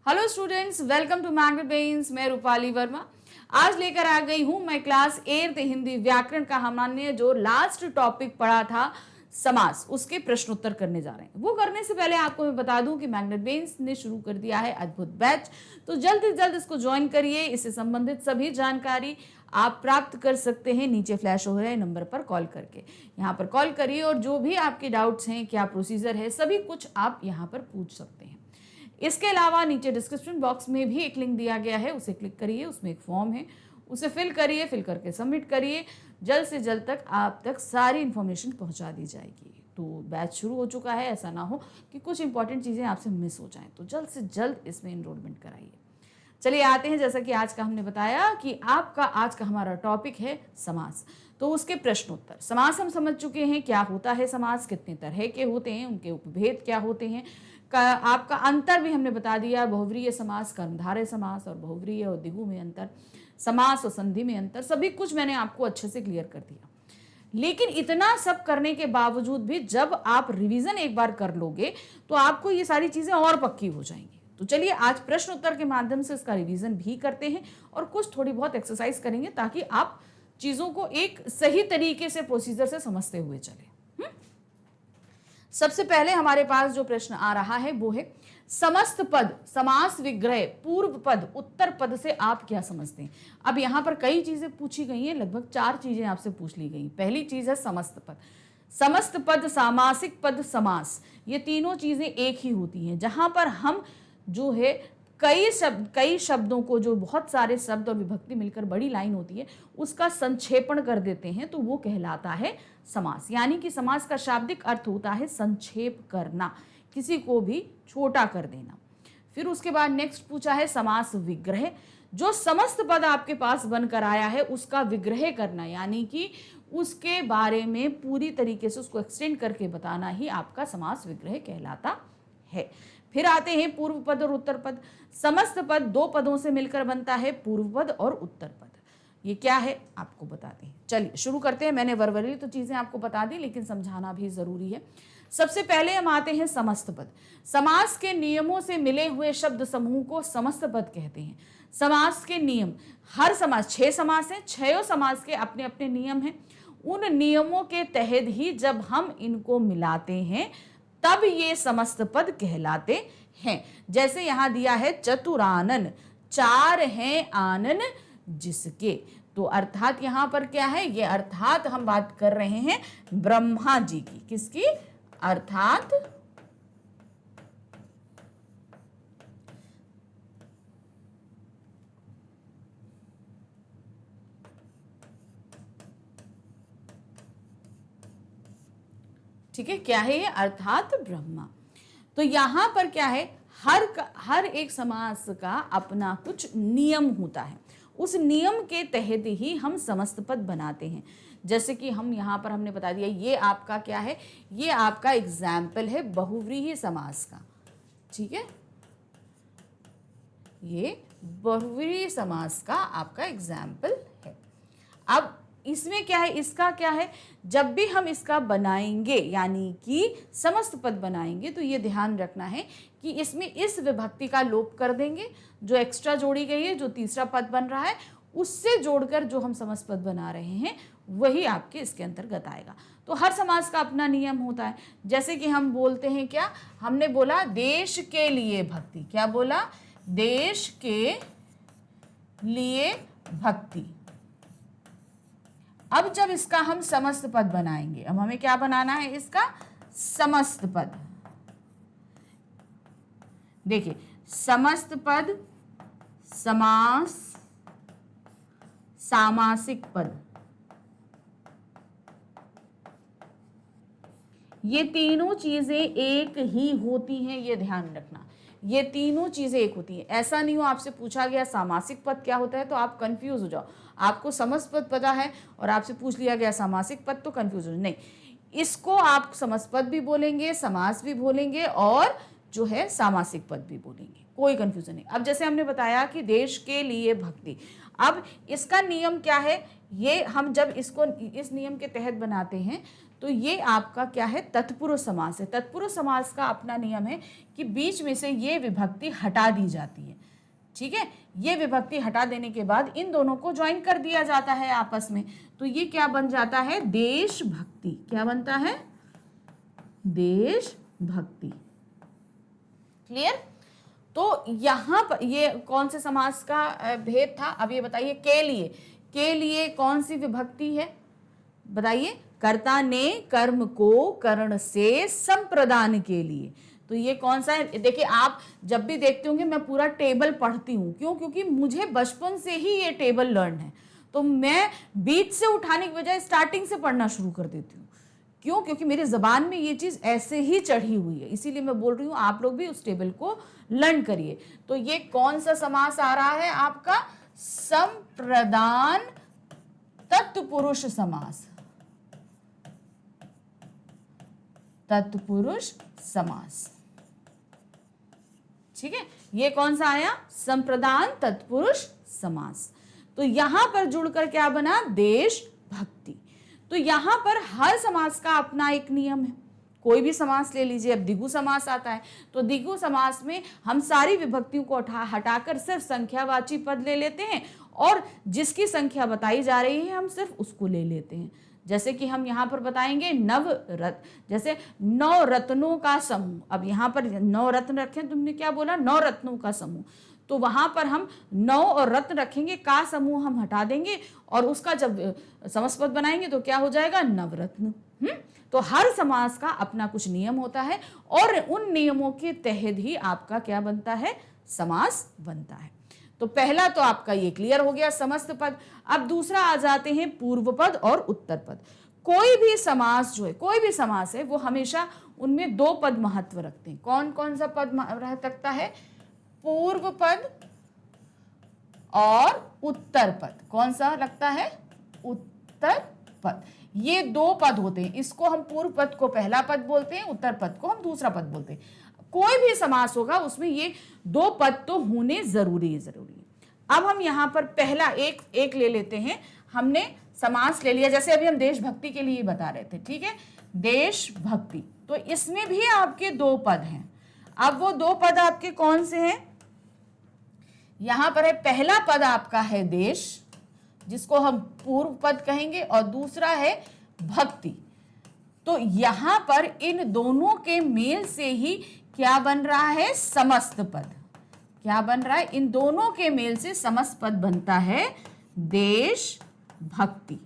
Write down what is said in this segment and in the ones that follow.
Hello students, welcome to magnet brains. मैं रूपाली वर्मा आज लेकर आ गई हूं मैं क्लास 8 हिंदी व्याकरण का हमने जो लास्ट टॉपिक पढ़ा था समास, उसके प्रश्न उत्तर करने जा रहे हैं। वो करने से पहले आपको मैं बता दूं कि मैग्नेट ब्रेन्स ने शुरू कर दिया है अद्भुत बैच, तो जल्द से जल्द इसको ज्वाइन करिए। इससे संबंधित सभी जानकारी आप प्राप्त कर सकते हैं नीचे फ्लैश हो रहे नंबर पर कॉल करके। यहाँ पर कॉल करिए और जो भी आपके डाउट्स हैं, क्या प्रोसीजर है, सभी कुछ आप यहाँ पर पूछ सकते हैं। इसके अलावा नीचे डिस्क्रिप्शन बॉक्स में भी एक लिंक दिया गया है, उसे क्लिक करिए। उसमें एक फॉर्म है, उसे फिल करिए, फिल करके सबमिट करिए। जल्द से जल्द तक आप तक सारी इन्फॉर्मेशन पहुंचा दी जाएगी। तो बैच शुरू हो चुका है, ऐसा ना हो कि कुछ इंपॉर्टेंट चीज़ें आपसे मिस हो जाएं, तो जल्द से जल्द इसमें इनरोलमेंट कराइए। चलिए आते हैं, जैसा कि आज का हमने बताया कि आपका आज का हमारा टॉपिक है समास, तो उसके प्रश्न उत्तर। समास हम समझ चुके हैं, क्या होता है समास, कितने तरह के होते हैं, उनके उपभेद क्या होते हैं, आपका अंतर भी हमने बता दिया। बहुव्रीहि समास, कर्मधारय समास और बहुव्रीहि और द्विगु में अंतर, समास और संधि में अंतर, सभी कुछ मैंने आपको अच्छे से क्लियर कर दिया। लेकिन इतना सब करने के बावजूद भी जब आप रिवीजन एक बार कर लोगे तो आपको ये सारी चीजें और पक्की हो जाएंगी। तो चलिए आज प्रश्न उत्तर के माध्यम से इसका रिवीजन भी करते हैं और कुछ थोड़ी बहुत एक्सरसाइज करेंगे, ताकि आप चीजों को एक सही तरीके से प्रोसीजर से समझते हुए चले। सबसे पहले हमारे पास जो प्रश्न आ रहा है वो है समस्त पद, समास विग्रह, पूर्व पद, उत्तर पद से आप क्या समझते हैं। अब यहां पर कई चीजें पूछी गई हैं, लगभग 4 चीजें आपसे पूछ ली गई। पहली चीज है समस्त पद। समस्त पद, सामासिक पद, समास, ये तीनों चीजें एक ही होती हैं। जहां पर हम जो है कई शब्दों को, जो बहुत सारे शब्द और विभक्ति मिलकर बड़ी लाइन होती है, उसका संक्षेपण कर देते हैं, तो वो कहलाता है समास। यानी कि समास का शाब्दिक अर्थ होता है संक्षेप करना, किसी को भी छोटा कर देना। फिर उसके बाद नेक्स्ट पूछा है समास विग्रह, जो समस्त पद आपके पास बनकर आया है उसका विग्रह करना, यानी कि उसके बारे में पूरी तरीके से उसको एक्सटेंड करके बताना ही आपका समास विग्रह कहलाता है। फिर आते हैं पूर्व पद और उत्तर पद। समस्त पद 2 पदों से मिलकर बनता है, पूर्व पद और उत्तर पद। ये क्या है आपको बताते हैं। चलिए शुरू करते हैं। मैंने वर्बली तो चीजें आपको बता दी, लेकिन समझाना भी जरूरी है। सबसे पहले हम आते हैं समस्त पद। समास के नियमों से मिले हुए शब्द समूह को समस्त पद कहते हैं। समास के नियम, हर समास, 6 समास हैं, 6 समास के अपने अपने नियम हैं। उन नियमों के तहत ही जब हम इनको मिलाते हैं तब ये समस्त पद कहलाते हैं। जैसे यहां दिया है चतुरानन, 4 हैं आनन जिसके, तो अर्थात यहां पर क्या है, ये अर्थात हम बात कर रहे हैं ब्रह्मा जी की। किसकी? अर्थात ठीक है, क्या है ये? अर्थात ब्रह्मा। तो यहां पर क्या है, हर एक समास का अपना कुछ नियम होता है, उस नियम के तहत ही हम समस्त पद बनाते हैं। जैसे कि हम यहाँ पर हमने बता दिया, ये आपका क्या है, ये आपका एग्जाम्पल है बहुव्रीहि समास का। ठीक है, ये बहुव्रीहि समास का आपका एग्जाम्पल है। अब इसमें क्या है, इसका क्या है, जब भी हम इसका बनाएंगे यानी कि समस्त पद बनाएंगे, तो ये ध्यान रखना है कि इसमें इस विभक्ति का लोप कर देंगे, जो एक्स्ट्रा जोड़ी गई है, जो तीसरा पद बन रहा है उससे जोड़कर जो हम समस्त पद बना रहे हैं वही आपके इसके अंतर्गत आएगा। तो हर समास का अपना नियम होता है। जैसे कि हम बोलते हैं, क्या हमने बोला, देश के लिए भक्ति। क्या बोला? देश के लिए भक्ति। अब जब इसका हम समस्त पद बनाएंगे, अब हमें क्या बनाना है, इसका समस्त पद। देखिए, समस्त पद, समास, सामासिक पद, ये तीनों चीजें एक ही होती हैं, ये ध्यान रखना। ये तीनों चीजें एक होती हैं। ऐसा नहीं हो आपसे पूछा गया सामासिक पद क्या होता है तो आप कंफ्यूज हो जाओ। आपको समस्त पद पता है और आपसे पूछ लिया गया सामासिक पद, तो कंफ्यूज हो नहीं। इसको आप समस्त पद भी बोलेंगे, समास भी बोलेंगे और जो है सामासिक पद भी बोलेंगे, कोई कंफ्यूजन नहीं। अब जैसे हमने बताया कि देश के लिए भक्ति, अब इसका नियम क्या है, ये हम जब इसको इस नियम के तहत बनाते हैं तो ये आपका क्या है, तत्पुरुष समास है। तत्पुरुष समास का अपना नियम है कि बीच में से ये विभक्ति हटा दी जाती है, ठीक है। ये विभक्ति हटा देने के बाद इन दोनों को ज्वाइन कर दिया जाता है आपस में, तो ये क्या बन जाता है, देशभक्ति। क्या बनता है, देशभक्ति। क्लियर। तो यहां पर ये कौन से समास का भेद था, अब ये बताइए। के लिए कौन सी विभक्ति है, बताइए। कर्ता ने कर्म को कर्ण से संप्रदान के लिए, तो ये कौन सा है। देखिए आप जब भी देखते होंगे मैं पूरा टेबल पढ़ती हूँ, क्यों, क्योंकि मुझे बचपन से ही ये टेबल लर्न है, तो मैं बीच से उठाने की बजाय स्टार्टिंग से पढ़ना शुरू कर देती हूँ। क्यों, क्योंकि मेरे जबान में ये चीज ऐसे ही चढ़ी हुई है, इसीलिए मैं बोल रही हूँ आप लोग भी उस टेबल को लर्न करिए। तो ये कौन सा समास आ रहा है आपका, संप्रदान तत्पुरुष समास, तत्पुरुष समास, ठीक है। ये कौन सा आया, संप्रदान तत्पुरुष समास। तो यहां पर जुड़कर क्या बना, देशभक्ति। तो यहां पर हर समास का अपना एक नियम है। कोई भी समास ले लीजिए, अब द्विगु समास आता है, तो द्विगु समास में हम सारी विभक्तियों को हटाकर सिर्फ संख्यावाची पद ले लेते हैं, और जिसकी संख्या बताई जा रही है हम सिर्फ उसको ले लेते हैं। जैसे कि हम यहाँ पर बताएंगे जैसे 9 रत्नों का समूह। अब यहाँ पर 9 रत्न रखें, तुमने क्या बोला, 9 रत्नों का समूह, तो वहां पर हम 9 और रत्न रखेंगे, का समूह हम हटा देंगे, और उसका जब समासपद बनाएंगे तो क्या हो जाएगा, नवरत्न। तो हर समास का अपना कुछ नियम होता है, और उन नियमों के तहत ही आपका क्या बनता है, समास बनता है। तो पहला तो आपका ये क्लियर हो गया, समस्त पद। अब दूसरा आ जाते हैं पूर्व पद और उत्तर पद। कोई भी समास जो है, कोई भी समास है, वो हमेशा उनमें 2 पद महत्व रखते हैं। कौन कौन सा पद रह सकता है, पूर्व पद और उत्तर पद। कौन सा लगता है, उत्तर पद। ये 2 पद होते हैं, इसको हम पूर्व पद को पहला पद बोलते हैं, उत्तर पद को हम दूसरा पद बोलते हैं। कोई भी समास होगा उसमें ये 2 पद तो होने जरूरी है। अब हम यहां पर पहला एक ले लेते हैं। हमने समास ले लिया, जैसे अभी हम देशभक्ति के लिए बता रहे थे, ठीक है, देशभक्ति। तो इसमें भी आपके 2 पद हैं। अब वो 2 पद आपके कौन से हैं, यहां पर है, पहला पद आपका है देश, जिसको हम पूर्व पद कहेंगे, और दूसरा है भक्ति। तो यहां पर इन दोनों के मेल से ही क्या बन रहा है, समस्त पद। क्या बन रहा है, इन दोनों के मेल से समस्त पद बनता है देशभक्ति।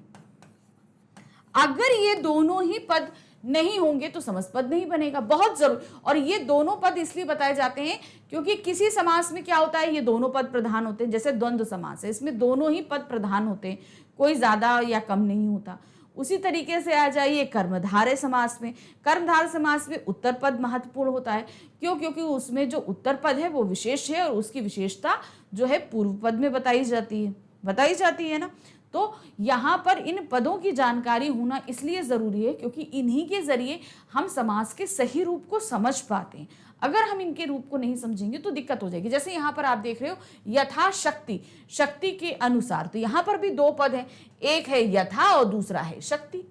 अगर ये दोनों ही पद नहीं होंगे तो समस्त पद नहीं बनेगा, बहुत जरूर। और ये दोनों पद इसलिए बताए जाते हैं क्योंकि किसी समास में क्या होता है, ये दोनों पद प्रधान होते हैं। जैसे द्वंद्व समास है, इसमें दोनों ही पद प्रधान होते हैं, कोई ज्यादा या कम नहीं होता। उसी तरीके से आ जाइए कर्मधारय समास में। कर्मधारय समास में उत्तर पद महत्वपूर्ण होता है। क्यों, क्योंकि उसमें जो उत्तर पद है वो विशेष है, और उसकी विशेषता जो है पूर्व पद में बताई जाती है ना। तो यहाँ पर इन पदों की जानकारी होना इसलिए जरूरी है क्योंकि इन्हीं के जरिए हम समास के सही रूप को समझ पाते हैं। अगर हम इनके रूप को नहीं समझेंगे तो दिक्कत हो जाएगी। जैसे यहाँ पर आप देख रहे हो यथाशक्ति, शक्ति के अनुसार, तो यहाँ पर भी 2 पद हैं, एक है यथा और दूसरा है शक्ति।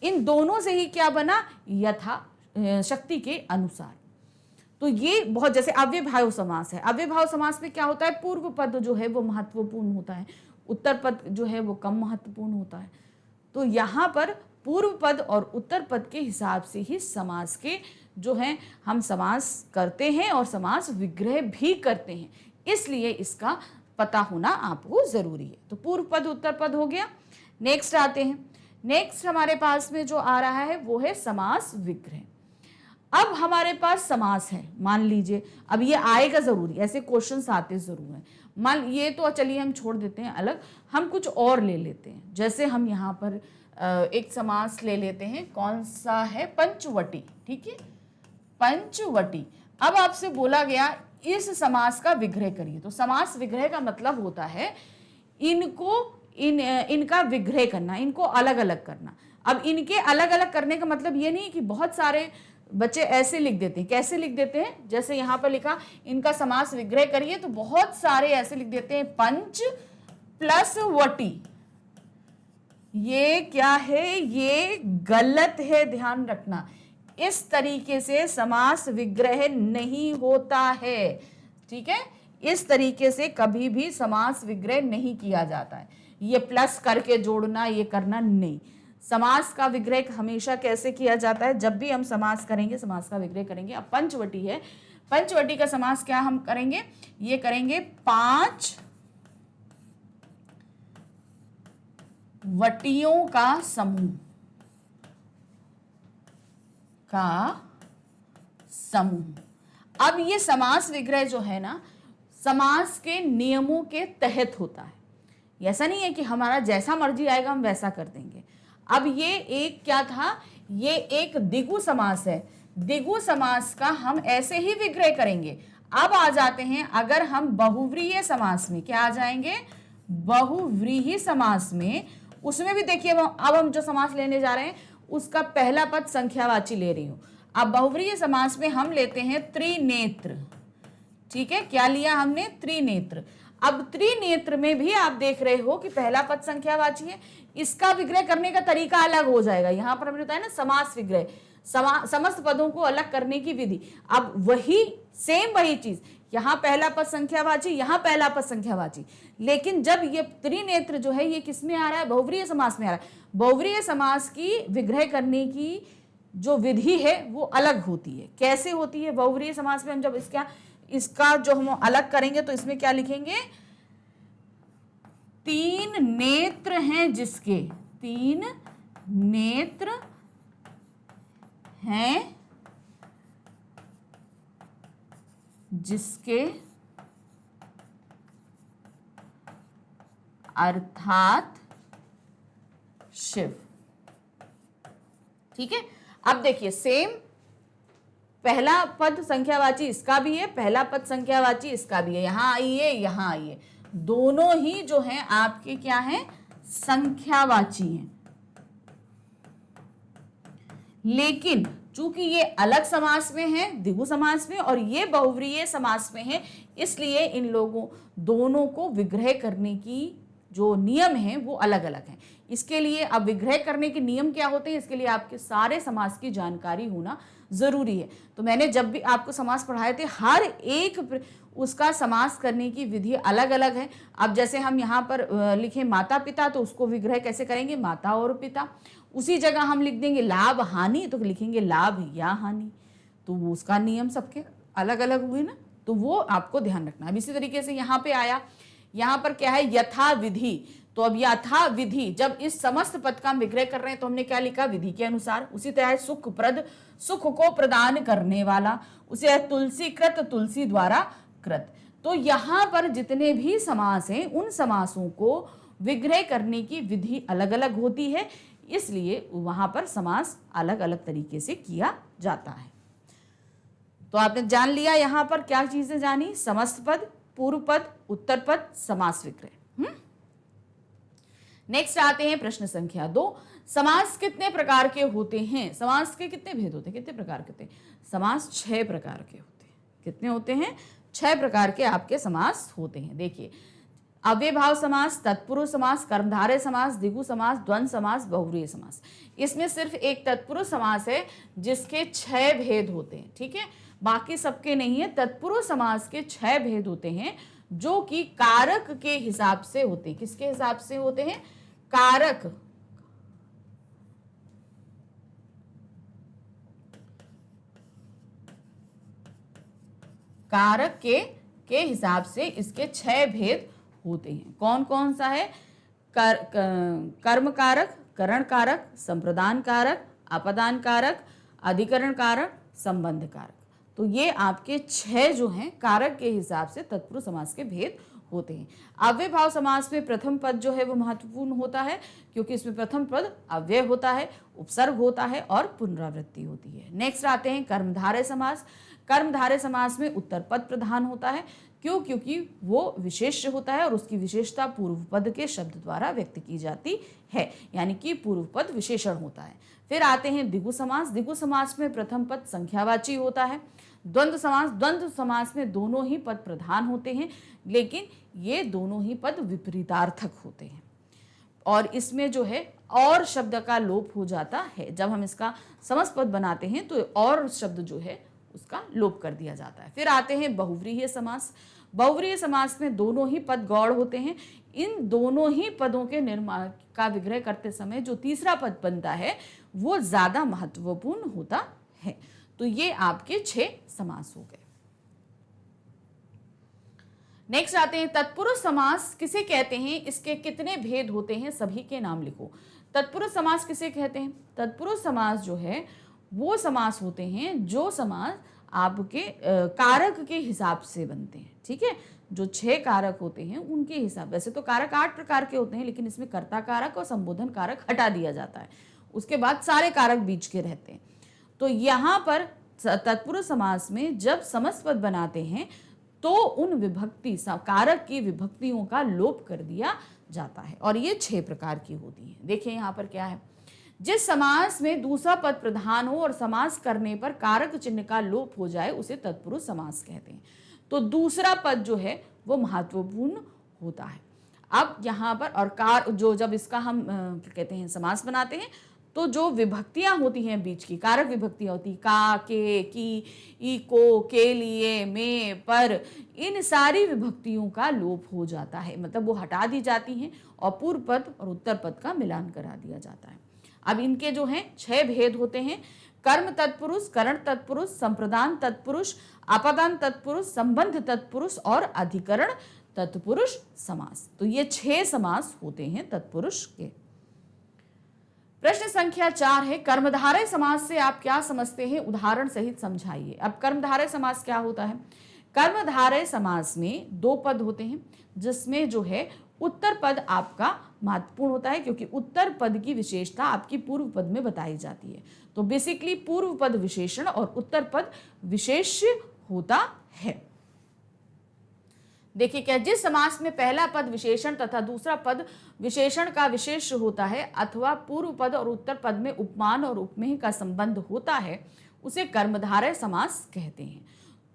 इन दोनों से ही क्या बना, यथा शक्ति के अनुसार। तो ये बहुत, जैसे अव्ययभाव समास है, अव्ययभाव समास में क्या होता है, पूर्व पद जो है वो महत्वपूर्ण होता है, उत्तर पद जो है वो कम महत्वपूर्ण होता है। तो यहाँ पर पूर्व पद और उत्तर पद के हिसाब से ही समास के जो है हम समास करते हैं और समास विग्रह भी करते हैं, इसलिए इसका पता होना आपको जरूरी है। तो पूर्व पद उत्तर पद हो गया। नेक्स्ट आते हैं, नेक्स्ट हमारे पास में जो आ रहा है वो है समास विग्रह। अब हमारे पास समास है, मान लीजिए, अब ये आएगा जरूरी, ऐसे क्वेश्चंस आते जरूर हैं। मान ये तो चलिए हम छोड़ देते हैं अलग, हम कुछ और ले लेते हैं। जैसे हम यहाँ पर एक समास ले लेते हैं, कौन सा है, पंचवटी। ठीक है, पंचवटी। अब आपसे बोला गया इस समास का विग्रह करिए, तो समास विग्रह का मतलब होता है इनका विग्रह करना, इनको अलग अलग करना। अब इनके अलग अलग करने का मतलब ये नहीं कि बहुत सारे बच्चे ऐसे लिख देते हैं। कैसे लिख देते हैं, जैसे यहाँ पर लिखा इनका समास विग्रह करिए, तो बहुत सारे ऐसे लिख देते हैं पंच प्लस वटी, ये क्या है, ये गलत है, ध्यान रखना। इस तरीके से समास विग्रह नहीं होता है, ठीक है। इस तरीके से कभी भी समास विग्रह नहीं किया जाता है। ये प्लस करके जोड़ना, ये करना नहीं। समास का विग्रह हमेशा कैसे किया जाता है, जब भी हम समास करेंगे, समास का विग्रह करेंगे। अब पंचवटी है, पंचवटी का समास क्या हम करेंगे, ये करेंगे 5 वटियों का समूह अब ये समास विग्रह जो है ना, समास के नियमों के तहत होता है। ऐसा नहीं है कि हमारा जैसा मर्जी आएगा हम वैसा कर देंगे। अब ये एक क्या था, ये एक द्विगु समास है। द्विगु समास का हम ऐसे ही विग्रह करेंगे। अब आ जाते हैं, अगर हम बहुव्रीहि समास में, क्या आ जाएंगे, बहुव्रीहि समास में, उसमें भी देखिए अब हम जो समास लेने जा रहे हैं उसका पहला पद संख्यावाची ले रही हूं। अब बहुव्रीहि समास में हम लेते हैं त्रिनेत्र, ठीक है। क्या लिया हमने, त्रिनेत्र। अब त्रिनेत्र में भी आप देख रहे हो कि पहला पद संख्यावाची है, इसका विग्रह करने का तरीका अलग हो जाएगा। यहां पर हमने बताया ना समास विग्रह, समस्त पदों को अलग करने की विधि। अब वही सेम वही चीज, यहां पहला पद संख्यावाची, यहां पहला पद संख्यावाची, लेकिन जब ये त्रिनेत्र जो है ये किस में आ रहा है, बहुव्रीहि समास में आ रहा है। बहुव्रीहि समास की विग्रह करने की जो विधि है वो अलग होती है। कैसे होती है बहुव्रीहि समास में, हम जब इसका जो हम अलग करेंगे तो इसमें क्या लिखेंगे, 3 नेत्र हैं जिसके, 3 नेत्र हैं जिसके अर्थात शिव, ठीक है। अब देखिए सेम, पहला पद संख्यावाची इसका भी है, पहला पद संख्यावाची इसका भी है। यहां आइए, यहां आइए, दोनों ही जो हैं आपके क्या हैं, संख्यावाची हैं। लेकिन चूंकि ये अलग समास में है, द्विगु समास में, और ये बहुव्रीहि समास में है, इसलिए इन लोगों दोनों को विग्रह करने की जो नियम है वो अलग अलग हैं। इसके लिए अब विग्रह करने के नियम क्या होते हैं, इसके लिए आपके सारे समास की जानकारी होना जरूरी है। तो मैंने जब भी आपको समास पढ़ाए थे, हर एक उसका समास करने की विधि अलग अलग है। अब जैसे हम यहाँ पर लिखे माता पिता, तो उसको विग्रह कैसे करेंगे, माता और पिता। उसी जगह हम लिख देंगे लाभ हानि, तो लिखेंगे लाभ या हानि। तो वो उसका नियम सबके अलग अलग हुए ना, तो वो आपको ध्यान रखना है। इसी तरीके से यहाँ पे आया, यहाँ पर क्या है, यथा विधि। तो अब यथा विधि, जब इस समस्त पद का हम विग्रह कर रहे हैं तो हमने क्या लिखा, विधि के अनुसार। उसी तरह सुखप्रद, सुख को प्रदान करने वाला। उसे तुलसी कृत, तुलसी द्वारा कृत। तो यहाँ पर जितने भी समास हैं उन समासों को विग्रह करने की विधि अलग अलग होती है, इसलिए वहां पर समास अलग अलग तरीके से किया जाता है। तो आपने जान लिया यहां पर क्या चीजें जानी, समस्त पद, पूर्व पद, उत्तर पद, समास विग्रह। नेक्स्ट आते हैं प्रश्न संख्या 2। समास कितने प्रकार के होते हैं, समास के कितने भेद होते हैं, कितने प्रकार के होते हैं, समास 6 प्रकार के होते हैं। कितने होते हैं, 6 प्रकार के आपके समास होते हैं। देखिए, अव्ययभाव समास, तत्पुरुष समास, कर्मधारय समास, द्विगु समास, द्वंद्व समास, बहुव्रीहि समास। इसमें सिर्फ एक तत्पुरुष समास है जिसके 6 भेद होते हैं, ठीक है, बाकी सबके नहीं है। तत्पुरुष समास के 6 भेद होते हैं जो कि कारक के हिसाब से होते हैं। किसके हिसाब से होते हैं, कारक, कारक के हिसाब से इसके 6 भेद होते हैं। कौन कौन सा है, कर्म कारक, करण कारक, संप्रदान कारक, अपदान कारक, अधिकरण कारक, संबंध कारक। तो ये आपके 6 जो हैं कारक के हिसाब से तत्पुरुष समास के भेद होते हैं। अव्ययभाव समास में प्रथम पद जो है वो महत्वपूर्ण होता है, क्योंकि इसमें प्रथम पद अव्यय होता है, उपसर्ग होता है और पुनरावृत्ति होती है। नेक्स्ट आते हैं कर्मधारय समास। कर्मधारय समास में उत्तर पद प्रधान होता है, क्योंकि वो विशेष्य होता है और उसकी विशेषता पूर्व पद के शब्द द्वारा व्यक्त की जाती है, यानी कि पूर्व पद विशेषण होता है। फिर आते हैं द्विगु समास। द्विगु समास में प्रथम पद संख्यावाची होता है। द्वंद्व समास, द्वंद्व समास में दोनों ही पद प्रधान होते हैं, लेकिन ये दोनों ही पद विपरीतार्थक होते हैं। और इसमें जो है और शब्द का लोप हो जाता है। जब हम इसका समस्त पद बनाते हैं तो और शब्द जो है उसका लोप कर दिया जाता है। फिर आते हैं बहुव्रीहि समास। बहुव्रीहि समास में दोनों ही पद गौड़ होते हैं। इन दोनों ही पदों के निर्माण का विग्रह करते समय जो तीसरा पद बनता है वो ज्यादा महत्वपूर्ण होता है। तो ये आपके 6 समास हो गए। नेक्स्ट आते हैं तत्पुरुष समास किसे कहते हैं, इसके कितने भेद होते हैं, सभी के नाम लिखो। तत्पुरुष समास किसे कहते हैं? तत्पुरुष समास जो है वो समास होते हैं जो समास आपके कारक के हिसाब से बनते हैं। ठीक है, जो 6 कारक होते हैं उनके हिसाब, वैसे तो कारक 8 प्रकार के होते हैं लेकिन इसमें कर्ता कारक और संबोधन कारक हटा दिया जाता है, उसके बाद सारे कारक बीच के रहते हैं। तो यहाँ पर तत्पुरुष समास में जब समस्त पद बनाते हैं तो उन विभक्ति कारक की विभक्तियों का लोप कर दिया जाता है और ये 6 प्रकार की होती हैं। देखिए यहाँ पर क्या है, जिस समास में दूसरा पद प्रधान हो और समास करने पर कारक चिन्ह का लोप हो जाए उसे तत्पुरुष समास कहते हैं। तो दूसरा पद जो है वो महत्वपूर्ण होता है। अब यहाँ पर और जो जब इसका हम कहते हैं समास बनाते हैं तो जो विभक्तियां होती हैं बीच की, कारक विभक्तियां होती का, के, की, ई, को, के लिए, में, पर, इन सारी विभक्तियों का लोप हो जाता है, मतलब वो हटा दी जाती हैं और पूर्व पद और उत्तर पद का मिलान करा दिया जाता है। अब इनके जो हैं 6 भेद होते हैं, कर्म तत्पुरुष, करण तत्पुरुष, संप्रदान तत्पुरुष, आपादान तत्पुरुष, संबंध तत्पुरुष और अधिकरण तत्पुरुष समास। तो ये 6 समास होते हैं तत्पुरुष के। प्रश्न संख्या 4 है, कर्मधारय समास से आप क्या समझते हैं, उदाहरण सहित समझाइए। अब कर्मधारय समास क्या होता है? कर्मधारय समास में 2 पद होते हैं जिसमें जो है उत्तर पद आपका महत्वपूर्ण होता है क्योंकि उत्तर पद की विशेषता आपकी पूर्व पद में बताई जाती है। तो बेसिकली पूर्व पद विशेषण और उत्तर पद विशेष होता है। देखिए क्या, जिस समास में पहला पद विशेषण तथा दूसरा पद विशेषण का विशेष होता है अथवा पूर्व पद और उत्तर पद में उपमान और उपमेय का संबंध होता है उसे कर्मधारय समास कहते हैं।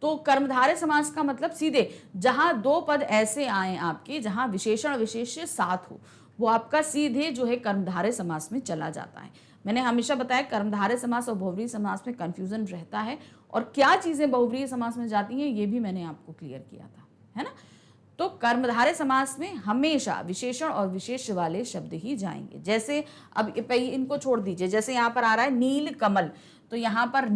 तो कर्मधारय समास का मतलब सीधे जहां 2 पद ऐसे आए आपके जहां विशेषण विशेष्य साथ हो वो आपका सीधे जो है कर्मधारय समास में चला जाता है। मैंने हमेशा बताया कर्मधारय समास और बहुव्रीहि समास में कंफ्यूजन रहता है और क्या चीजें बहुव्रीहि समास में जाती हैं ये भी मैंने आपको क्लियर किया था, है ना। तो कर्मधारय समास में हमेशा विशेषण और विशेष्य वाले शब्द ही जाएंगे। जैसे अब इनको छोड़ दीजिए, जैसे यहाँ पर आ रहा है नील कमल, तो यहाँ पर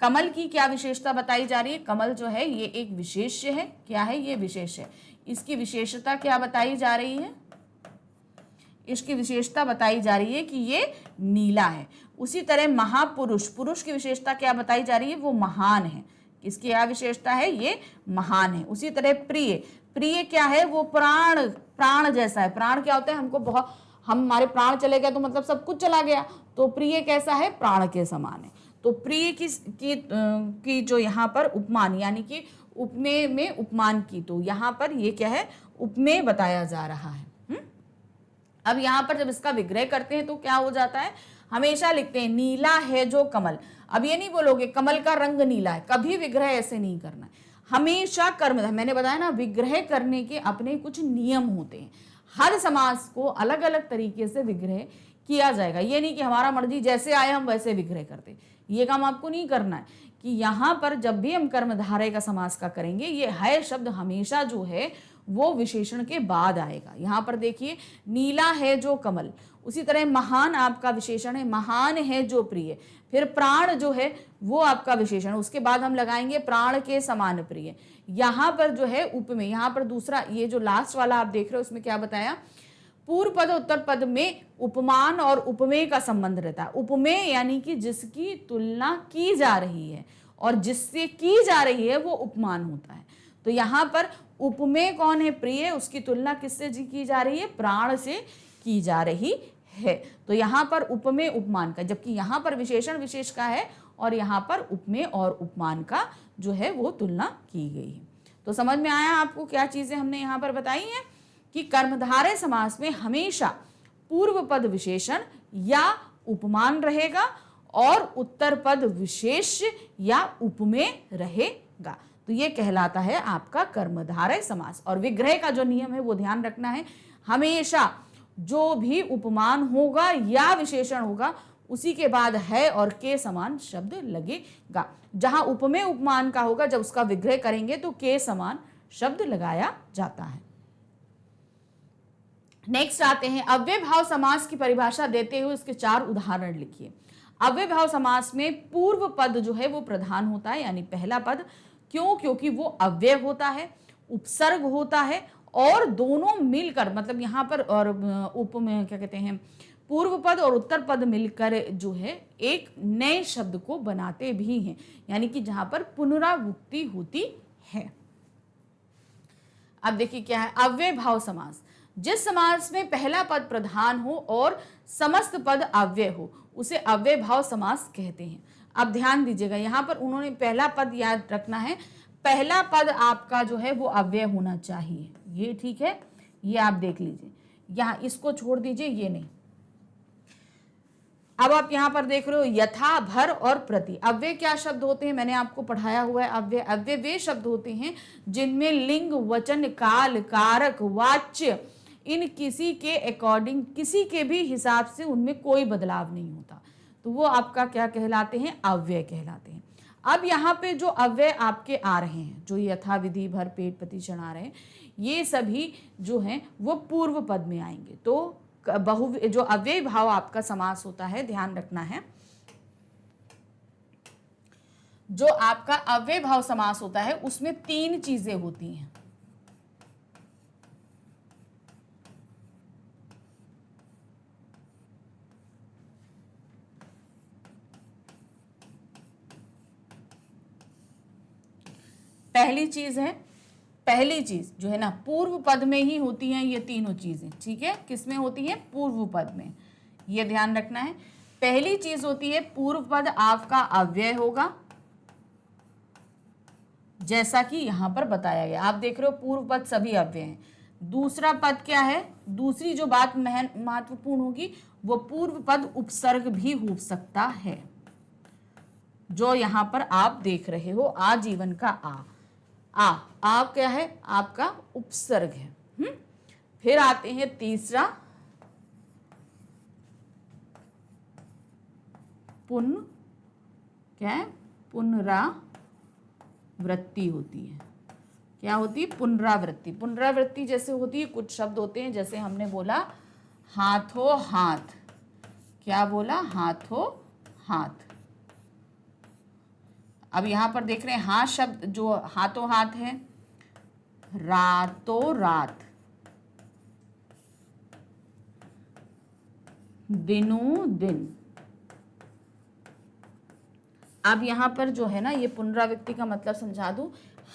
कमल की क्या विशेषता बताई जा रही है? कमल जो है ये एक विशेष्य है। क्या है? ये विशेष्य है। इसकी विशेषता क्या बताई जा रही है? इसकी विशेषता बताई जा रही है कि ये नीला है। उसी तरह महापुरुष, पुरुष की विशेषता क्या बताई जा रही है? वो महान है। इसकी क्या विशेषता है? ये महान है। उसी तरह प्रिय, प्रिय क्या है? वो प्राण, प्राण जैसा है। प्राण क्या होता है? हमको बहुत, हमारे प्राण चले गए तो मतलब सब कुछ चला गया, तो प्रिय कैसा है? प्राण के समान है। तो प्रिय की जो यहाँ पर उपमान यानी कि उपमेय में उपमान की, तो यहाँ पर ये क्या है? उपमेय बताया जा रहा है। अब यहाँ पर जब इसका विग्रह करते हैं तो क्या हो जाता है? हमेशा लिखते हैं नीला है जो कमल। अब ये नहीं बोलोगे कमल का रंग नीला है, कभी विग्रह ऐसे नहीं करना है। हमेशा कर्म, मैंने बताया ना विग्रह करने के अपने कुछ नियम होते हैं। हर समास को अलग अलग तरीके से विग्रह किया जाएगा। ये नहीं कि हमारा मर्जी जैसे आए हम वैसे विग्रह करते, ये काम आपको नहीं करना है। कि यहाँ पर जब भी हम कर्मधारय का समास का करेंगे ये है शब्द हमेशा जो है वो विशेषण के बाद आएगा। यहाँ पर देखिए नीला है जो कमल, उसी तरह महान आपका विशेषण है, महान है जो प्रिय, फिर प्राण जो है वो आपका विशेषण, उसके बाद हम लगाएंगे प्राण के समान प्रिय। यहाँ पर जो है उपमेय, यहाँ पर दूसरा ये जो लास्ट वाला आप देख रहे हो उसमें क्या बताया? पूर्व पद उत्तर पद में उपमान और उपमेय का संबंध रहता है। उपमेय यानी कि जिसकी तुलना की जा रही है और जिससे की जा रही है वो उपमान होता है। तो यहाँ पर उपमेय कौन है? प्रिय, उसकी तुलना किससे की जा रही है? प्राण से की जा रही है। तो यहाँ पर उपमेय उपमान का, जबकि यहाँ पर विशेषण विशेष का है और यहाँ पर उपमेय और उपमान का जो है वो तुलना की गई है। तो समझ में आया आपको क्या चीजें हमने यहाँ पर बताई हैं कि कर्मधारय समास में हमेशा पूर्व पद विशेषण या उपमान रहेगा और उत्तर पद विशेष या उपमेय रहेगा। तो ये कहलाता है आपका कर्मधारय समास। और विग्रह का जो नियम है वो ध्यान रखना है, हमेशा जो भी उपमान होगा या विशेषण होगा उसी के बाद है और के समान शब्द लगेगा। जहां उपमेय उपमान का होगा, जब उसका विग्रह करेंगे तो के समान शब्द लगाया जाता है। नेक्स्ट आते हैं अव्यय भाव समास की परिभाषा देते हुए इसके 4 उदाहरण लिखिए। अव्यय भाव समास में पूर्व पद जो है वो प्रधान होता है, यानी पहला पद। क्यों? क्योंकि वो अव्यय होता है, उपसर्ग होता है और दोनों मिलकर, मतलब यहाँ पर और उप में क्या कहते हैं, पूर्व पद और उत्तर पद मिलकर जो है एक नए शब्द को बनाते भी हैं, यानी कि जहां पर पुनरावृत्ति होती है। अब देखिए क्या है अव्यय भाव समास। जिस समास में पहला पद प्रधान हो और समस्त पद अव्यय हो उसे अव्यय भाव समास कहते हैं। अब ध्यान दीजिएगा, यहां पर उन्होंने पहला पद याद रखना है, पहला पद आपका जो है वो अव्यय होना चाहिए, ये ठीक है, ये आप देख लीजिए, यहां इसको छोड़ दीजिए, ये नहीं। अब आप यहां पर देख रहे हो यथा, भर और प्रति। अव्यय क्या शब्द होते हैं? मैंने आपको पढ़ाया हुआ है। अव्यय वे शब्द होते हैं जिनमें लिंग, वचन, काल, कारक, वाच्य इन किसी के अकॉर्डिंग, किसी के भी हिसाब से उनमें कोई बदलाव नहीं होता, तो वो आपका क्या कहलाते हैं? अव्यय कहलाते हैं। अब यहाँ पे जो अव्यय आपके आ रहे हैं, जो यथा, विधि, भर, पेट, प्रतिक्षण आ रहे हैं, ये सभी जो हैं वो पूर्व पद में आएंगे। तो जो अव्यय भाव आपका समास होता है, ध्यान रखना है, जो आपका अव्यय भाव समास होता है उसमें 3 चीजें होती हैं। पहली चीज जो है ना, पूर्व पद में ही होती हैं ये तीनों चीजें, ठीक है। किसमें होती है? पूर्व पद में, ये ध्यान रखना है। पहली चीज होती है पूर्व पद आपका अव्यय होगा, जैसा कि यहां पर बताया गया, आप देख रहे हो पूर्व पद सभी अव्यय हैं। दूसरा पद क्या है? दूसरी जो बात महत्वपूर्ण होगी, वो पूर्व पद उपसर्ग भी हो सकता है, जो यहां पर आप देख रहे हो आजीवन का आ क्या है? आपका उपसर्ग है। फिर आते हैं तीसरा, क्या है? पुनरावृत्ति होती है। क्या होती है? पुनरावृत्ति। पुनरावृत्ति जैसे होती है, कुछ शब्द होते हैं, जैसे हमने बोला हाथों हाथ। क्या बोला? हाथों हाथ। अब यहां पर देख रहे हैं हाथ शब्द, जो हाथों हाथ है, रातों रात, दिनों दिन। अब यहां पर जो है ना, ये पुनरावृत्ति का मतलब समझा दूं,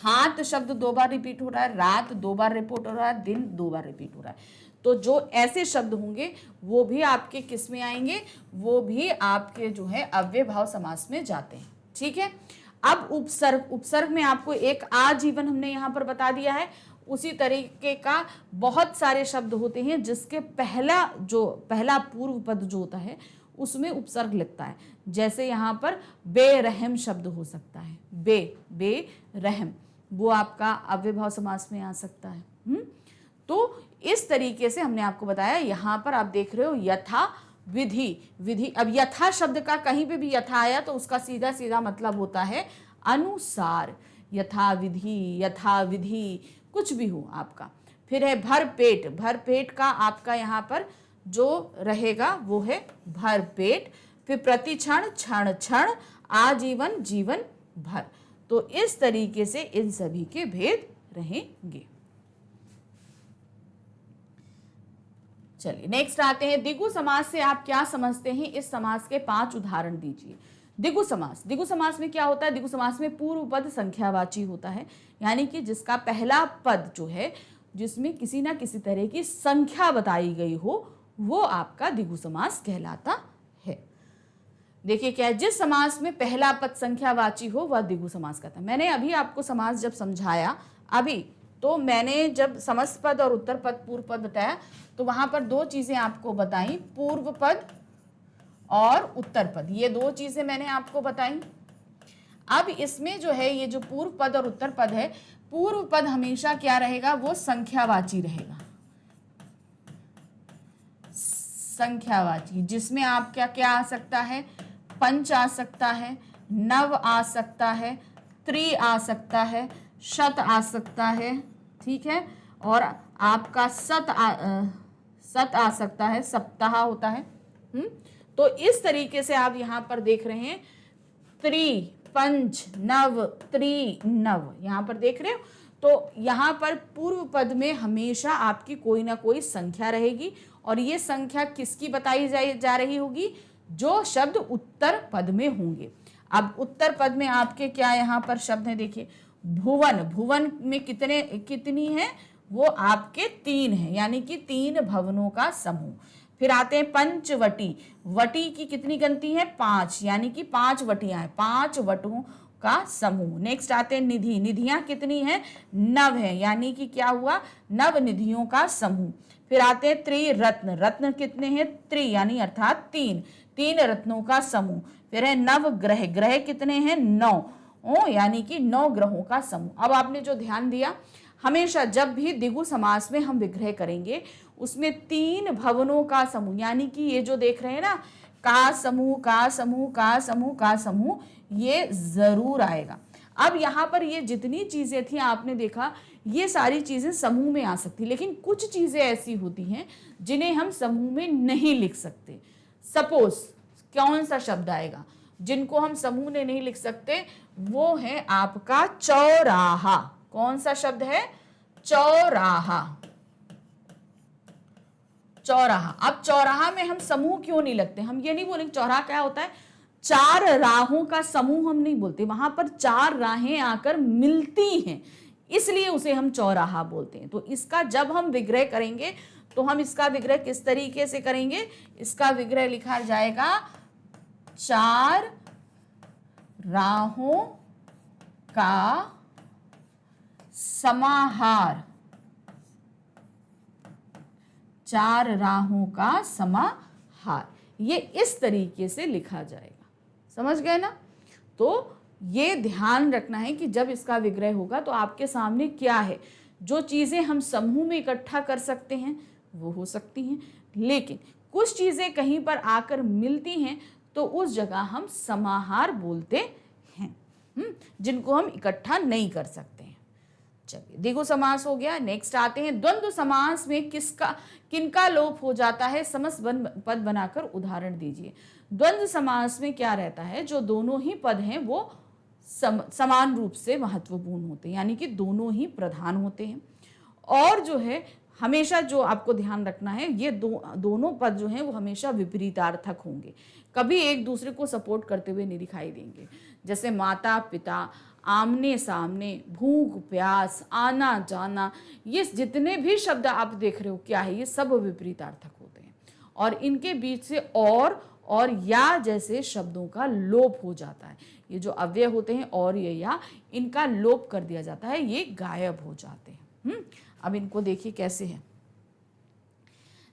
हाथ शब्द 2 बार रिपीट हो रहा है, रात 2 बार रिपीट हो रहा है, दिन 2 बार रिपीट हो रहा है। तो जो ऐसे शब्द होंगे वो भी आपके किस में आएंगे? वो भी आपके जो है अव्यय भाव समास में जाते हैं, ठीक है। अब उपसर्ग में आपको एक आजीवन हमने यहां पर बता दिया है। उसी तरीके का बहुत सारे शब्द होते हैं जिसके पहला पूर्व पद जो होता है उसमें उपसर्ग लगता है। जैसे यहां पर बेरहम शब्द हो सकता है, बेरहम, वो आपका अव्यय भाव समास में आ सकता है। तो इस तरीके से हमने आपको बताया। यहां पर आप देख रहे हो यथा, विधि। अब यथा शब्द का कहीं पे भी यथा आया तो उसका सीधा सीधा मतलब होता है अनुसार, यथा विधि, कुछ भी हो आपका। फिर है भर पेट का आपका यहाँ पर जो रहेगा वो है भर पेट। फिर प्रतिक्षण, क्षण, आजीवन, जीवन भर। तो इस तरीके से इन सभी के भेद रहेंगे। चलिए नेक्स्ट आते हैं द्विगु समास से आप क्या समझते हैं? इस समास के 5 उदाहरण दीजिए। द्विगु समास में क्या होता है? द्विगु समास में पूर्व पद संख्यावाची होता है, यानी कि जिसका पहला पद जो है जिसमें किसी ना किसी तरह की संख्या बताई गई हो, वो आपका द्विगु समास कहलाता है। देखिए क्या है, जिस समास में पहला पद संख्यावाची हो वह द्विगु समास कहता है। मैंने अभी आपको समास जब समझाया, तो मैंने जब समस्त पद और उत्तर पद, पूर्व पद बताया, तो वहां पर 2 चीजें आपको बताई, पूर्व पद और उत्तर पद, ये 2 चीजें मैंने आपको बताई। अब इसमें जो है ये जो पूर्व पद और उत्तर पद है, पूर्व पद हमेशा क्या रहेगा? वो संख्यावाची रहेगा। संख्यावाची, जिसमें आप क्या क्या आ सकता है, पंच आ सकता है, नव आ सकता है, त्रि आ सकता है, शत आ सकता है, ठीक है, और आपका सत आ सकता है, सप्ताह होता है। तो इस तरीके से आप यहां पर देख रहे हैं त्रि, पंच, नव, त्रि, नव, यहां पर देख रहे हो। तो यहां पर पूर्व पद में हमेशा आपकी कोई ना कोई संख्या रहेगी, और ये संख्या किसकी बताई जा रही होगी, जो शब्द उत्तर पद में होंगे। अब उत्तर पद में आपके क्या यहाँ पर शब्द हैं, देखिए भुवन, भुवन में कितनी है, वो आपके 3 है, यानी कि 3 भवनों का समूह। फिर आते हैं पंचवटी, वटी की कितनी गिनती है, 5, यानी कि 5 वटियां हैं, 5 वटों का समूह। नेक्स्ट आते हैं निधि, निधियां कितनी है, 9 है, यानी कि क्या हुआ, 9 निधियों का समूह। फिर आते हैं त्रिरत्न, रत्न कितने हैं, त्रि यानी अर्थात 3 रत्नों का समूह। फिर है नवग्रह, ग्रह कितने हैं, 9, यानी कि 9 ग्रहों का समूह। अब आपने जो ध्यान दिया, हमेशा जब भी द्विगु समास में हम विग्रह करेंगे उसमें 3 भवनों का समूह, यानी कि ये जो देख रहे हैं ना, का समूह, का समूह, का समूह, का समूह, ये जरूर आएगा। अब यहाँ पर ये जितनी चीजें थी आपने देखा, ये सारी चीजें समूह में आ सकती, लेकिन कुछ चीजें ऐसी होती हैं जिन्हें हम समूह में नहीं लिख सकते। सपोज कौन सा शब्द आएगा जिनको हम समूह में नहीं लिख सकते, वो है आपका चौराहा। कौन सा शब्द है, चौराहा, चौराहा। अब चौराहा में हम समूह क्यों नहीं लगते, हम ये नहीं बोलेंगे चौराहा क्या होता है, 4 राहों का समूह हम नहीं बोलते, वहां पर 4 राहें आकर मिलती हैं, इसलिए उसे हम चौराहा बोलते हैं। तो इसका जब हम विग्रह करेंगे तो हम इसका विग्रह किस तरीके से करेंगे, इसका विग्रह लिखा जाएगा 4 राहों का समाहार, 4 राहों का समाहार, ये इस तरीके से लिखा जाएगा। समझ गए ना। तो ये ध्यान रखना है कि जब इसका विग्रह होगा तो आपके सामने क्या है, जो चीजें हम समूह में इकट्ठा कर सकते हैं वो हो सकती हैं, लेकिन कुछ चीजें कहीं पर आकर मिलती हैं तो उस जगह हम समाहार बोलते हैं, जिनको हम इकट्ठा नहीं कर सकते हैं। चलिए, द्विगु समास हो गया। नेक्स्ट आते हैं द्वंद्व समास में किनका लोप हो जाता है, समस्त पद बनाकर उदाहरण दीजिए। द्वंद्व समास में क्या रहता है, जो दोनों ही पद हैं वो समान रूप से महत्वपूर्ण होते हैं, यानी कि दोनों ही प्रधान होते हैं, और जो है हमेशा जो आपको ध्यान रखना है, ये दोनों पद जो हैं वो हमेशा विपरीतार्थक होंगे, कभी एक दूसरे को सपोर्ट करते हुए नहीं दिखाई देंगे। जैसे माता पिता, आमने सामने, भूख प्यास, आना जाना, ये जितने भी शब्द आप देख रहे हो क्या है, ये सब विपरीतार्थक होते हैं, और इनके बीच से और या जैसे शब्दों का लोप हो जाता है। ये जो अव्यय होते हैं और ये या, इनका लोप कर दिया जाता है, ये गायब हो जाते हैं। अब इनको देखिए कैसे है।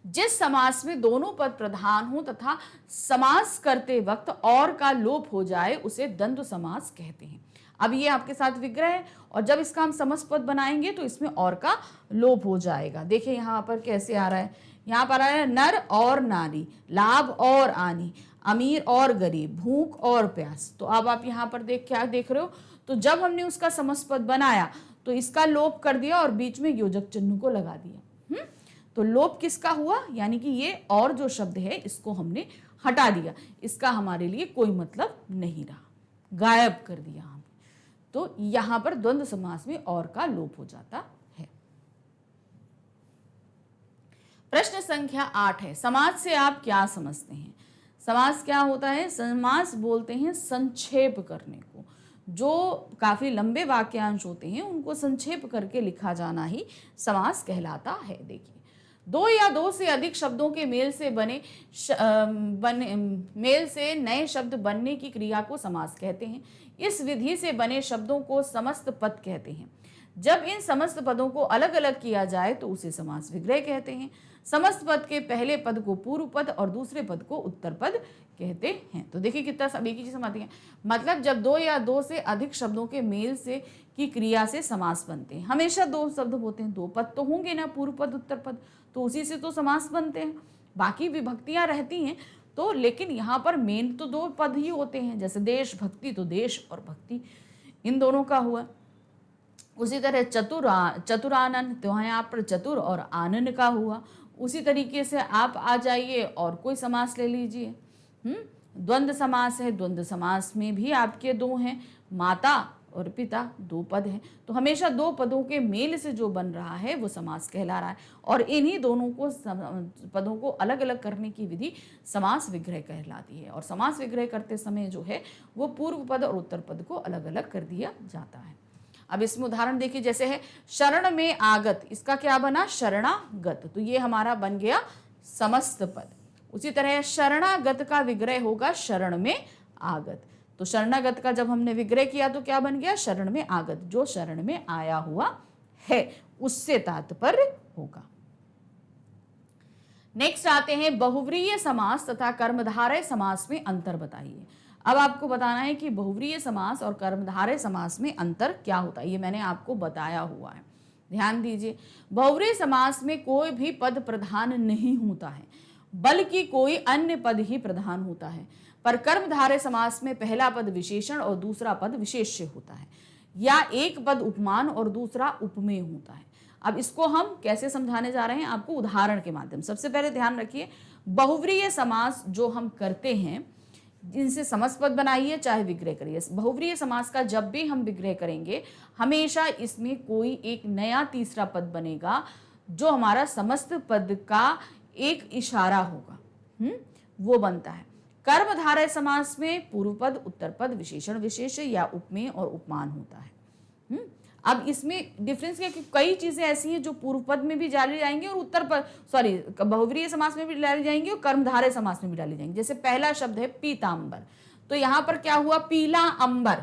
जिस समास में दोनों पद प्रधान हो तथा समास करते वक्त और का लोप हो जाए उसे द्वंद्व समास कहते हैं। अब ये आपके साथ विग्रह है, और जब इसका हम समस्त पद बनाएंगे तो इसमें और का लोप हो जाएगा। देखिए यहाँ पर कैसे आ रहा है, यहाँ पर आ रहा है नर और नारी, लाभ और हानि, अमीर और गरीब, भूख और प्यास। तो अब आप यहाँ पर क्या देख रहे हो, तो जब हमने उसका समस्त पद बनाया तो इसका लोप कर दिया और बीच में योजक चिन्ह को लगा दिया। तो लोप किसका हुआ, यानी कि ये और जो शब्द है इसको हमने हटा दिया, इसका हमारे लिए कोई मतलब नहीं रहा, गायब कर दिया हमने। तो यहां पर द्वंद्व समास में और का लोप हो जाता है। प्रश्न संख्या 8 है, समास से आप क्या समझते हैं। समास क्या होता है, समास बोलते हैं संक्षेप करने को, जो काफी लंबे वाक्यांश होते हैं उनको संक्षेप करके लिखा जाना ही समास कहलाता है। देखिए, 2 या 2 से अधिक शब्दों के मेल से नए शब्द बनने की क्रिया को समास कहते हैं। इस विधि से बने शब्दों को समस्त पद कहते हैं। जब इन समस्त पदों को अलग अलग किया जाए तो उसे समास विग्रह कहते हैं। समस्त पद के पहले पद को पूर्व पद और दूसरे पद को उत्तर पद कहते हैं। तो देखिए कितना सब एक ही चीज समझती है, मतलब जब 2 या 2 से अधिक शब्दों के मेल से की क्रिया से समास बनते हैं। हमेशा 2 शब्द होते हैं, 2 पद तो होंगे ना, पूर्व पद उत्तर पद, तो उसी से तो समास बनते हैं। बाकी विभक्तियां रहती हैं, तो लेकिन यहाँ पर मेन तो 2 पद ही होते हैं, जैसे देशभक्ति तो देश और भक्ति इन दोनों का हुआ। उसी तरह चतुरानन, तो यहाँ पर चतुर और आनन का हुआ। उसी तरीके से आप आ जाइए और कोई समास ले लीजिए। द्वंद्व समास है, द्वंद्व समास में भी आपके 2 हैं, माता और पिता 2 पद हैं। तो हमेशा 2 पदों के मेल से जो बन रहा है वो समास कहला रहा है, और इन्हीं दोनों को पदों को अलग अलग करने की विधि समास विग्रह कहलाती है। और समास विग्रह करते समय जो है वो पूर्व पद और उत्तर पद को अलग अलग कर दिया जाता है। अब इसमें उदाहरण देखिए, जैसे है शरण में आगत, इसका क्या बना? शरणागत, तो ये हमारा बन गया समस्त पद। उसी तरह शरणागत का विग्रह होगा शरण में आगत, तो शरणागत का जब हमने विग्रह किया तो क्या बन गया? शरण में आगत, जो शरण में आया हुआ है उससे तात्पर्य होगा। नेक्स्ट आते हैं बहुव्रीहि समास तथा कर्मधारय समास में अंतर बताइए। अब आपको बताना है कि बहुव्रीहि समास और कर्मधारय समास में अंतर क्या होता है, ये मैंने आपको बताया हुआ है, ध्यान दीजिए। बहुव्रीहि समास में कोई भी पद प्रधान नहीं होता है, बल्कि कोई अन्य पद ही प्रधान होता है। पर कर्मधारय समास में पहला पद विशेषण और दूसरा पद विशेष्य होता है, या एक पद उपमान और दूसरा उपमेय होता है। अब इसको हम कैसे समझाने जा रहे हैं आपको उदाहरण के माध्यम। सबसे पहले ध्यान रखिए, बहुव्रीहि समास जो हम करते हैं जिनसे समस्त पद बनाइए चाहे विग्रह करिए, बहुव्रीहि समास का जब भी हम विग्रह करेंगे हमेशा इसमें कोई एक नया तीसरा पद बनेगा जो हमारा समस्त पद का एक इशारा होगा, वो बनता है। कर्मधारय समास में पूर्व पद, उत्तर पद, विशेषण, विशेष्य या उपमेय और उपमान होता है। अब इसमें डिफरेंस क्या है कि कई चीजें ऐसी हैं जो पूर्व पद में भी डाली जाएंगी और उत्तर पद बहुव्रीहि समास में भी डाली जाएंगी और कर्मधारय समास में भी डाली जाएंगी। जैसे पहला शब्द है पीतांबर, तो यहाँ पर क्या हुआ? पीला अंबर,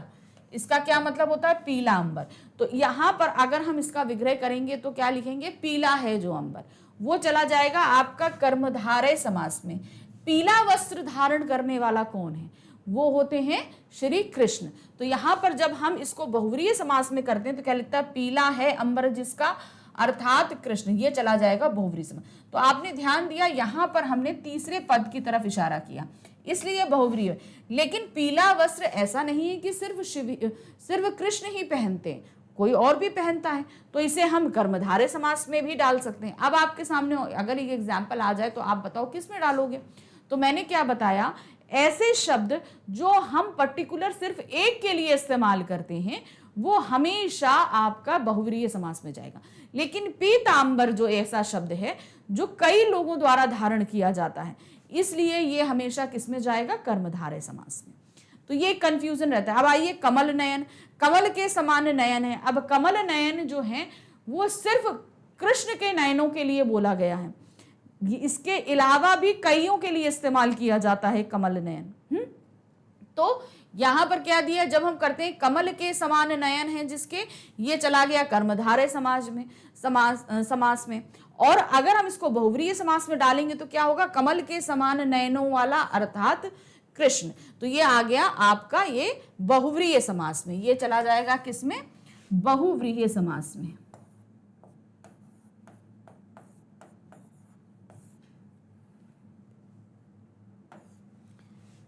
इसका क्या मतलब होता है? पीला अंबर। तो यहाँ पर अगर हम इसका विग्रह करेंगे तो क्या लिखेंगे? पीला है जो अंबर, वो चला जाएगा आपका कर्मधारय समास में। पीला वस्त्र धारण करने वाला कौन है? वो होते हैं श्री कृष्ण। तो यहाँ पर जब हम इसको बहुव्रीहि समास में करते हैं तो क्या लिखता है? पीला है अंबर जिसका, अर्थात कृष्ण, ये चला जाएगा बहुव्रीहि समास। तो आपने ध्यान दिया यहाँ पर हमने तीसरे पद की तरफ इशारा किया, इसलिए बहुव्रीहि। लेकिन पीला वस्त्र ऐसा नहीं है कि सिर्फ कृष्ण ही पहनते हैं, कोई और भी पहनता है, तो इसे हम कर्मधारय समास में भी डाल सकते हैं। अब आपके सामने अगर ये एग्जाम्पल आ जाए तो आप बताओ किस में डालोगे? तो मैंने क्या बताया, ऐसे शब्द जो हम पर्टिकुलर सिर्फ एक के लिए इस्तेमाल करते हैं वो हमेशा आपका बहुव्रीहि समास में जाएगा। लेकिन पीतांबर जो ऐसा शब्द है जो कई लोगों द्वारा धारण किया जाता है, इसलिए ये हमेशा किस में जाएगा? कर्मधारय समास में। तो ये कंफ्यूजन रहता है। अब आइए कमल नयन, कमल के समान नयन है। अब कमल नयन जो है वो सिर्फ कृष्ण के नयनों के लिए बोला गया है, इसके अलावा भी कईयों के लिए इस्तेमाल किया जाता है कमल नयन। तो यहां पर क्या दिया? जब हम करते हैं कमल के समान नयन है जिसके, ये चला गया कर्मधारय समास में। और अगर हम इसको बहुव्रीहि समास में डालेंगे तो क्या होगा? कमल के समान नयनों वाला अर्थात कृष्ण, तो ये आ गया आपका ये बहुव्रीहि समास में, ये चला जाएगा किसमें? बहुव्रीहि समास में।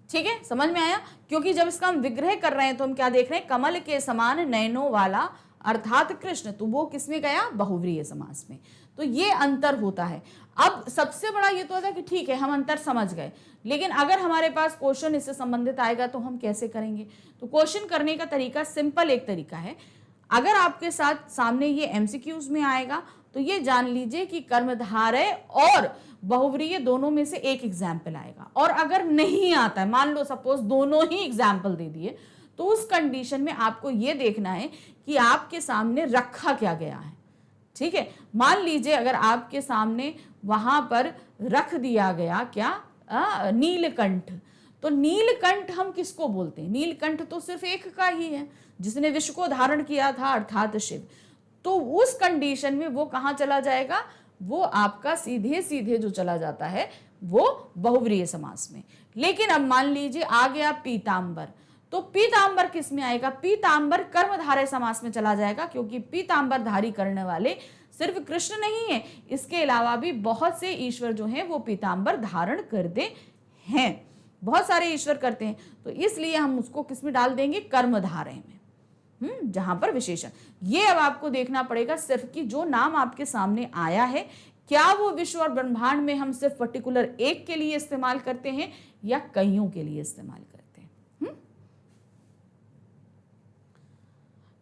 ठीक है, समझ में आया? क्योंकि जब इसका हम विग्रह कर रहे हैं तो हम क्या देख रहे हैं? कमल के समान नयनों वाला अर्थात कृष्ण, तो वो किसमें गया? बहुव्रीहि समास में। तो ये अंतर होता है। अब सबसे बड़ा ये तो होता है कि ठीक है हम अंतर समझ गए, लेकिन अगर हमारे पास क्वेश्चन इससे संबंधित आएगा तो हम कैसे करेंगे? तो क्वेश्चन करने का तरीका सिंपल एक तरीका है। अगर आपके साथ सामने ये एमसीक्यूज में आएगा तो ये जान लीजिए कि कर्मधारय और बहुव्रीहि दोनों में से एक एग्जाम्पल आएगा। और अगर नहीं आता है, मान लो सपोज दोनों ही एग्जाम्पल दे दिए, तो उस कंडीशन में आपको ये देखना है कि आपके सामने रखा क्या गया है। ठीक है, मान लीजिए अगर आपके सामने वहां पर रख दिया गया क्या? नीलकंठ, तो नीलकंठ हम किसको बोलते हैं? नीलकंठ तो सिर्फ एक का ही है जिसने विश्व को धारण किया था अर्थात शिव। तो उस कंडीशन में वो कहां चला जाएगा? वो आपका सीधे सीधे जो चला जाता है वो बहुव्रीहि समास में। लेकिन अब मान लीजिए आ गया पीतांबर, तो पीतांबर किस में आएगा? पीतांबर कर्मधारय समास में चला जाएगा, क्योंकि पीतांबर धारी करने वाले सिर्फ कृष्ण नहीं है, इसके अलावा भी बहुत से ईश्वर जो हैं वो पीतांबर धारण करते हैं, बहुत सारे ईश्वर करते हैं। तो इसलिए हम उसको किस में डाल देंगे, कर्मधारय में, जहां पर विशेषण। ये अब आपको देखना पड़ेगा सिर्फ कि जो नाम आपके सामने आया है, क्या वो विश्व और ब्रह्मांड में हम सिर्फ पर्टिकुलर एक के लिए इस्तेमाल करते हैं या कईयों के लिए इस्तेमाल करते हैं।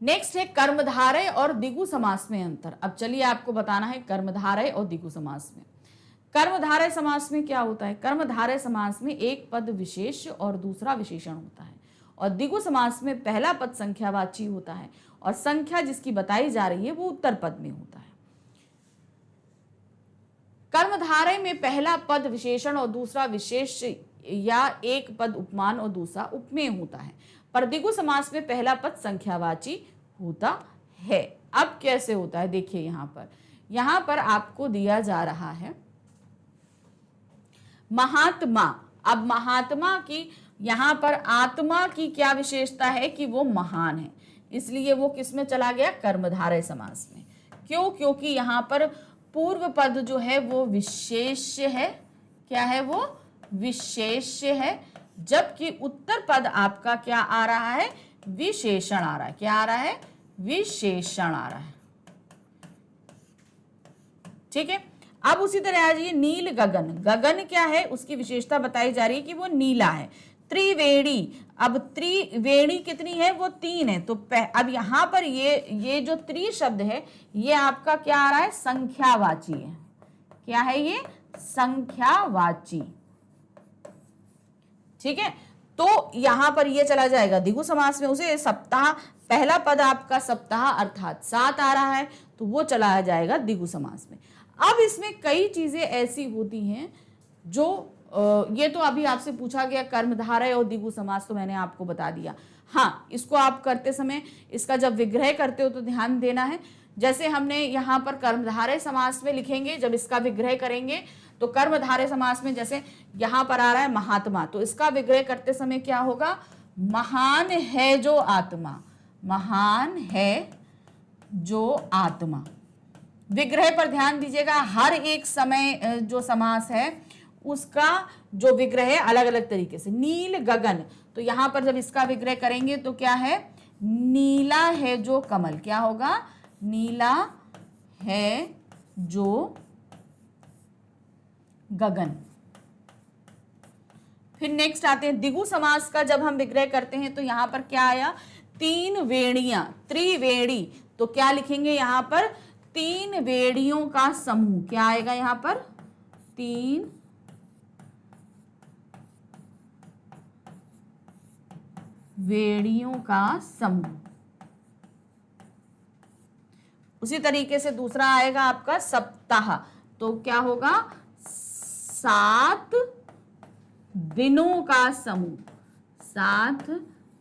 नेक्स्ट है कर्मधारय और द्विगु समास में अंतर। अब चलिए आपको बताना है कर्मधारय और द्विगु समास में। कर्मधारय समास में क्या होता है, कर्मधारय समास में एक पद विशेष और दूसरा विशेषण होता है, और द्विगु समास में पहला पद संख्यावाची होता है और संख्या जिसकी बताई जा रही है वो उत्तर पद में होता है। कर्मधारय में पहला पद विशेषण और दूसरा विशेष या एक पद उपमान और दूसरा उपमेय होता है, पर द्विगु समास में पहला पद संख्यावाची होता है। अब कैसे होता है, देखिए यहां पर आपको दिया जा रहा है महात्मा। अब महात्मा की यहां पर आत्मा की क्या विशेषता है कि वो महान है, इसलिए वो किस में चला गया, कर्मधारय समास में। क्यों, क्योंकि यहां पर पूर्व पद जो है वो विशेष्य है, क्या है वो, विशेष्य है, जबकि उत्तर पद आपका क्या आ रहा है, विशेषण आ रहा है। क्या आ रहा है, विशेषण आ रहा है। ठीक है, अब उसी तरह आ जाइए नील गगन। गगन क्या है, उसकी विशेषता बताई जा रही है कि वो नीला है। त्रिवेणी, अब त्रिवेणी कितनी है, वो 3 है। तो अब यहां पर ये जो त्रि शब्द है ये आपका क्या आ रहा है, संख्यावाची है। क्या है ये, संख्यावाची। ठीक है, तो यहां पर ये चला जाएगा द्विगु समास में, उसे सप्ताह, पहला पद आपका सप्ताह अर्थात 7 आ रहा है, तो वो चला जाएगा द्विगु समास में। अब इसमें कई चीजें ऐसी होती हैं जो ये तो अभी आपसे पूछा गया कर्मधारय और द्विगु समास, तो मैंने आपको बता दिया। हाँ, इसको आप करते समय इसका जब विग्रह करते हो तो ध्यान देना है। जैसे हमने यहाँ पर कर्मधारय समास में लिखेंगे, जब इसका विग्रह करेंगे तो कर्मधारय समास में जैसे यहाँ पर आ रहा है महात्मा, तो इसका विग्रह करते समय क्या होगा, महान है जो आत्मा, महान है जो आत्मा। विग्रह पर ध्यान दीजिएगा, हर एक समय जो समास है उसका जो विग्रह है अलग अलग तरीके से। नील गगन, तो यहां पर जब इसका विग्रह करेंगे तो क्या है, नीला है जो कमल, क्या होगा, नीला है जो गगन। फिर नेक्स्ट आते हैं द्विगु समास का, जब हम विग्रह करते हैं तो यहां पर क्या आया, 3 वेणियां, त्रिवेणी, तो क्या लिखेंगे यहां पर, 3 वेणियों का समूह। क्या आएगा यहां पर, 3 वेणियों का समूह। उसी तरीके से दूसरा आएगा आपका सप्ताह, तो क्या होगा, 7 दिनों का समूह, 7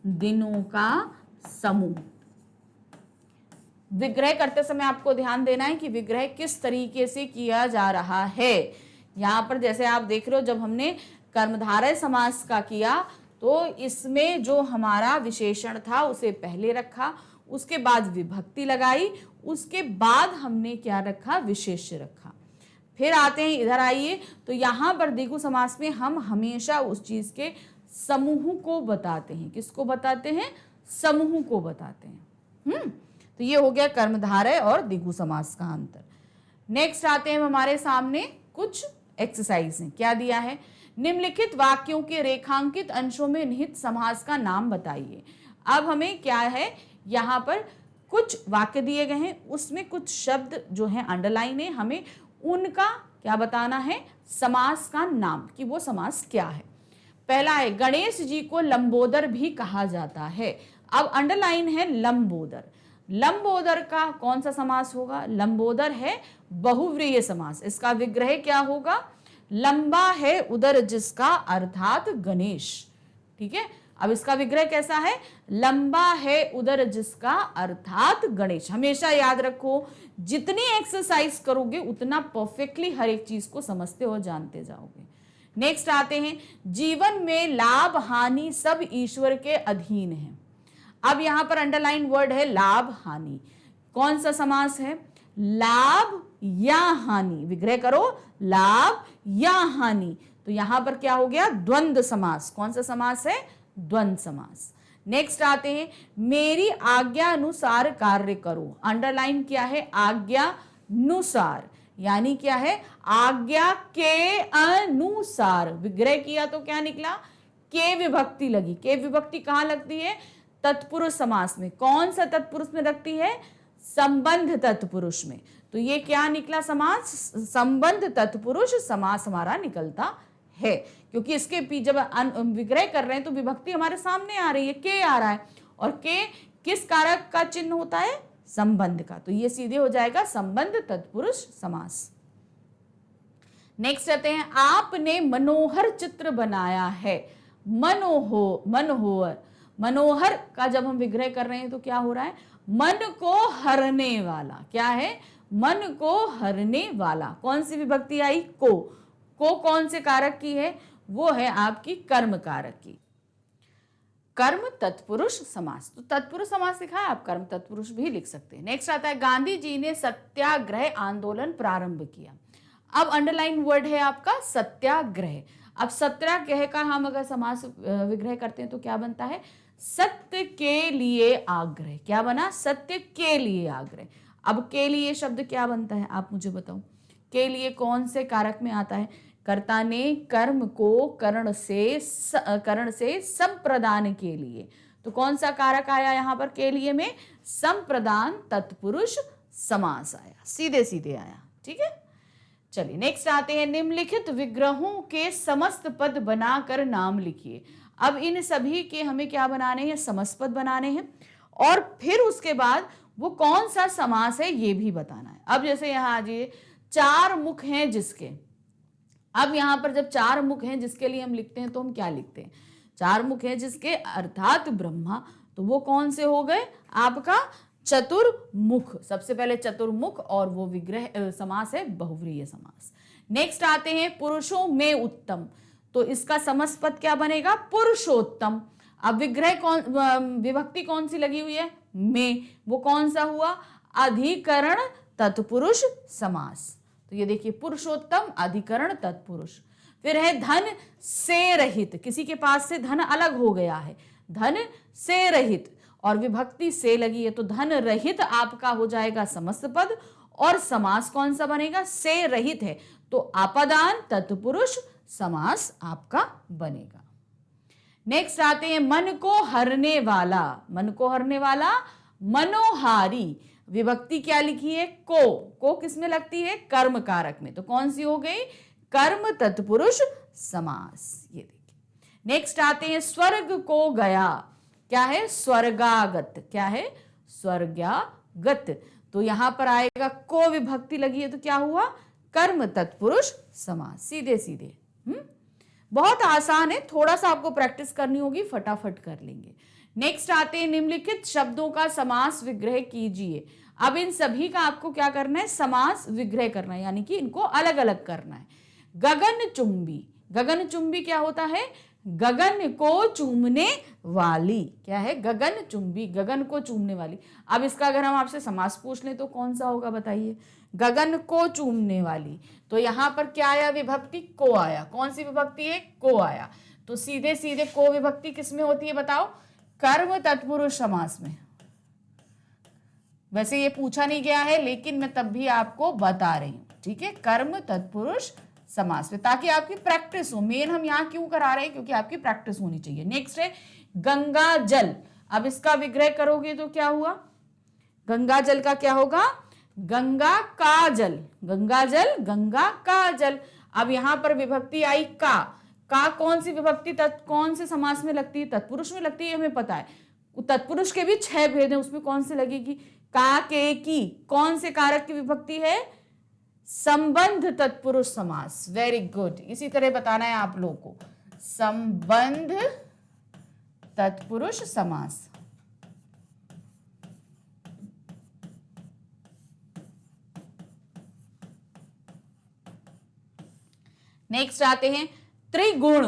दिनों का समूह। विग्रह करते समय आपको ध्यान देना है कि विग्रह किस तरीके से किया जा रहा है। यहां पर जैसे आप देख रहे हो, जब हमने कर्मधारय समास का किया तो इसमें जो हमारा विशेषण था उसे पहले रखा, उसके बाद विभक्ति लगाई, उसके बाद हमने क्या रखा, विशेष्य रखा। फिर आते हैं, इधर आइए, तो यहां पर द्विगु समास में हम हमेशा उस चीज के समूह को बताते हैं। किसको बताते हैं, समूह को बताते हैं। तो ये हो गया कर्मधारय और द्विगु समास का अंतर। नेक्स्ट आते हैं हमारे सामने कुछ एक्सरसाइज हैं। क्या दिया है, निम्नलिखित वाक्यों के रेखांकित अंशों में निहित समास का नाम बताइए। अब हमें क्या है, यहाँ पर कुछ वाक्य दिए गए हैं, उसमें कुछ शब्द जो है अंडरलाइन है, हमें उनका क्या बताना है, समास का नाम, कि वो समास क्या है। पहला है, गणेश जी को लंबोदर भी कहा जाता है। अब अंडरलाइन है लंबोदर। लंबोदर का कौन सा समास होगा, लंबोदर है बहुव्रीहि समास। इसका विग्रह क्या होगा, लंबा है उदर जिसका अर्थात गणेश। ठीक है, अब इसका विग्रह कैसा है, लंबा है उदर जिसका अर्थात गणेश। हमेशा याद रखो, जितनी एक्सरसाइज करोगे उतना परफेक्टली हर एक चीज को समझते और जानते जाओगे। नेक्स्ट आते हैं, जीवन में लाभ हानि सब ईश्वर के अधीन है। अब यहां पर अंडरलाइन वर्ड है लाभ हानि। कौन सा समास है, लाभ या हानि, विग्रह करो लाभ या हानि। तो यहां पर क्या हो गया, द्वंद्व समास। कौन सा समास है, द्वंद्व समास। नेक्स्ट आते हैं, मेरी आज्ञा अनुसार कार्य करो। अंडरलाइन क्या है, आज्ञा अनुसार, यानी क्या है, आज्ञा के अनुसार। विग्रह किया तो क्या निकला, के विभक्ति लगी। के विभक्ति कहां लगती है, तत्पुरुष समास में। कौन सा तत्पुरुष में लगती है, संबंध तत्पुरुष में। तो ये क्या निकला समास, संबंध तत्पुरुष समास हमारा निकलता है। क्योंकि इसके जब विग्रह कर रहे हैं तो विभक्ति हमारे सामने आ रही है, के आ रहा है, और के किस कारक का चिन्ह होता है, संबंध का। तो ये सीधे हो जाएगा संबंध तत्पुरुष समास। नेक्स्ट आते हैं, आपने मनोहर चित्र बनाया है। मनोहर, मनोहर का जब हम विग्रह कर रहे हैं तो क्या हो रहा है, मन को हरने वाला। क्या है, मन को हरने वाला। कौन सी विभक्ति आई, को कौन से कारक की है, वो है आपकी कर्म कारक की। कर्म तत्पुरुष समास। तो तत्पुरुष समास लिखा है, आप कर्म तत्पुरुष भी लिख सकते हैं। नेक्स्ट आता है, गांधी जी ने सत्याग्रह आंदोलन प्रारंभ किया। अब अंडरलाइन वर्ड है आपका सत्याग्रह। अब सत्याग्रह का हम अगर समास विग्रह करते हैं तो क्या बनता है, सत्य के लिए आग्रह। क्या बना, सत्य के लिए आग्रह। अब के लिए शब्द क्या बनता है, आप मुझे बताओ। के लिए कौन से कारक में आता है, कर्ता ने कर्म को करण से संप्रदान के लिए। तो कौन सा कारक आया यहां पर के लिए में, संप्रदान तत्पुरुष समास आया, सीधे सीधे आया। ठीक है, चलिए नेक्स्ट आते हैं, निम्नलिखित विग्रहों के समस्त पद बनाकर नाम लिखिए। अब इन सभी के हमें क्या बनाने हैं, समस्त पद बनाने हैं, और फिर उसके बाद वो कौन सा समास है ये भी बताना है। अब जैसे यहाँ आ जाइए, चार मुख हैं जिसके। अब यहां पर जब चार मुख हैं जिसके लिए हम लिखते हैं तो हम क्या लिखते हैं, चार मुख हैं जिसके अर्थात ब्रह्मा। तो वो कौन से हो गए, आपका चतुर्मुख। सबसे पहले चतुर्मुख, और वो विग्रह समास है बहुव्रीहि समास। नेक्स्ट आते हैं, पुरुषों में उत्तम। तो इसका समस्त पद क्या बनेगा, पुरुषोत्तम। अब विग्रह विभक्ति कौन सी लगी हुई है, में। वो कौन सा हुआ, अधिकरण तत्पुरुष समास। तो ये देखिए, पुरुषोत्तम अधिकरण तत्पुरुष। फिर है धन से रहित, किसी के पास से धन अलग हो गया है, धन से रहित, और विभक्ति से लगी है, तो धन रहित आपका हो जाएगा समस्त पद। और समास कौन सा बनेगा, से रहित है, तो आपादान तत्पुरुष समास आपका बनेगा। नेक्स्ट आते हैं, मन को हरने वाला। मन को हरने वाला मनोहारी। विभक्ति क्या लिखी है, को किस में लगती है, कर्म कारक में। तो कौन सी हो गई, कर्म तत्पुरुष समास। ये देखिए। नेक्स्ट आते हैं, स्वर्ग को गया। क्या है, स्वर्गागत। क्या है, स्वर्गागत। तो यहां पर आएगा, को विभक्ति लगी है तो क्या हुआ, कर्म तत्पुरुष समास, सीधे सीधे। बहुत आसान है, थोड़ा सा आपको प्रैक्टिस करनी होगी, फटाफट कर लेंगे। नेक्स्ट आते हैं, निम्नलिखित शब्दों का समास विग्रह कीजिए। अब इन सभी का आपको क्या करना है, समास विग्रह करना है, यानी कि इनको अलग अलग करना है। गगनचुंबी। गगनचुंबी क्या होता है, गगन को चूमने वाली। क्या है, गगनचुंबी, गगन को चूमने वाली। अब इसका अगर हम आपसे समास पूछ लें तो कौन सा होगा बताइए, गगन को चूमने वाली। तो यहां पर क्या आया, विभक्ति को आया। कौन सी विभक्ति है, को आया। तो सीधे सीधे को विभक्ति किस में होती है बताओ, कर्म तत्पुरुष समास में। वैसे ये पूछा नहीं गया है, लेकिन मैं तब भी आपको बता रही हूं। ठीक है, कर्म तत्पुरुष समास में, ताकि आपकी प्रैक्टिस हो। मेन हम यहाँ क्यों करा रहे हैं, क्योंकि आपकी प्रैक्टिस होनी चाहिए। नेक्स्ट है गंगा जल। अब इसका विग्रह करोगे तो क्या हुआ, गंगा जल का क्या होगा, गंगा का जल। गंगा जल, गंगा का जल। अब यहां पर विभक्ति आई का कौन सी विभक्ति कौन से समास में लगती है, तत्पुरुष में लगती है, हमें पता है। तत्पुरुष के भी 6 भेद हैं, उसमें कौन से लगेगी, का के की। कौन से कारक की विभक्ति है, संबंध तत्पुरुष समास। वेरी गुड, इसी तरह बताना है आप लोगों को, संबंध तत्पुरुष समास। नेक्स्ट आते हैं त्रिगुण।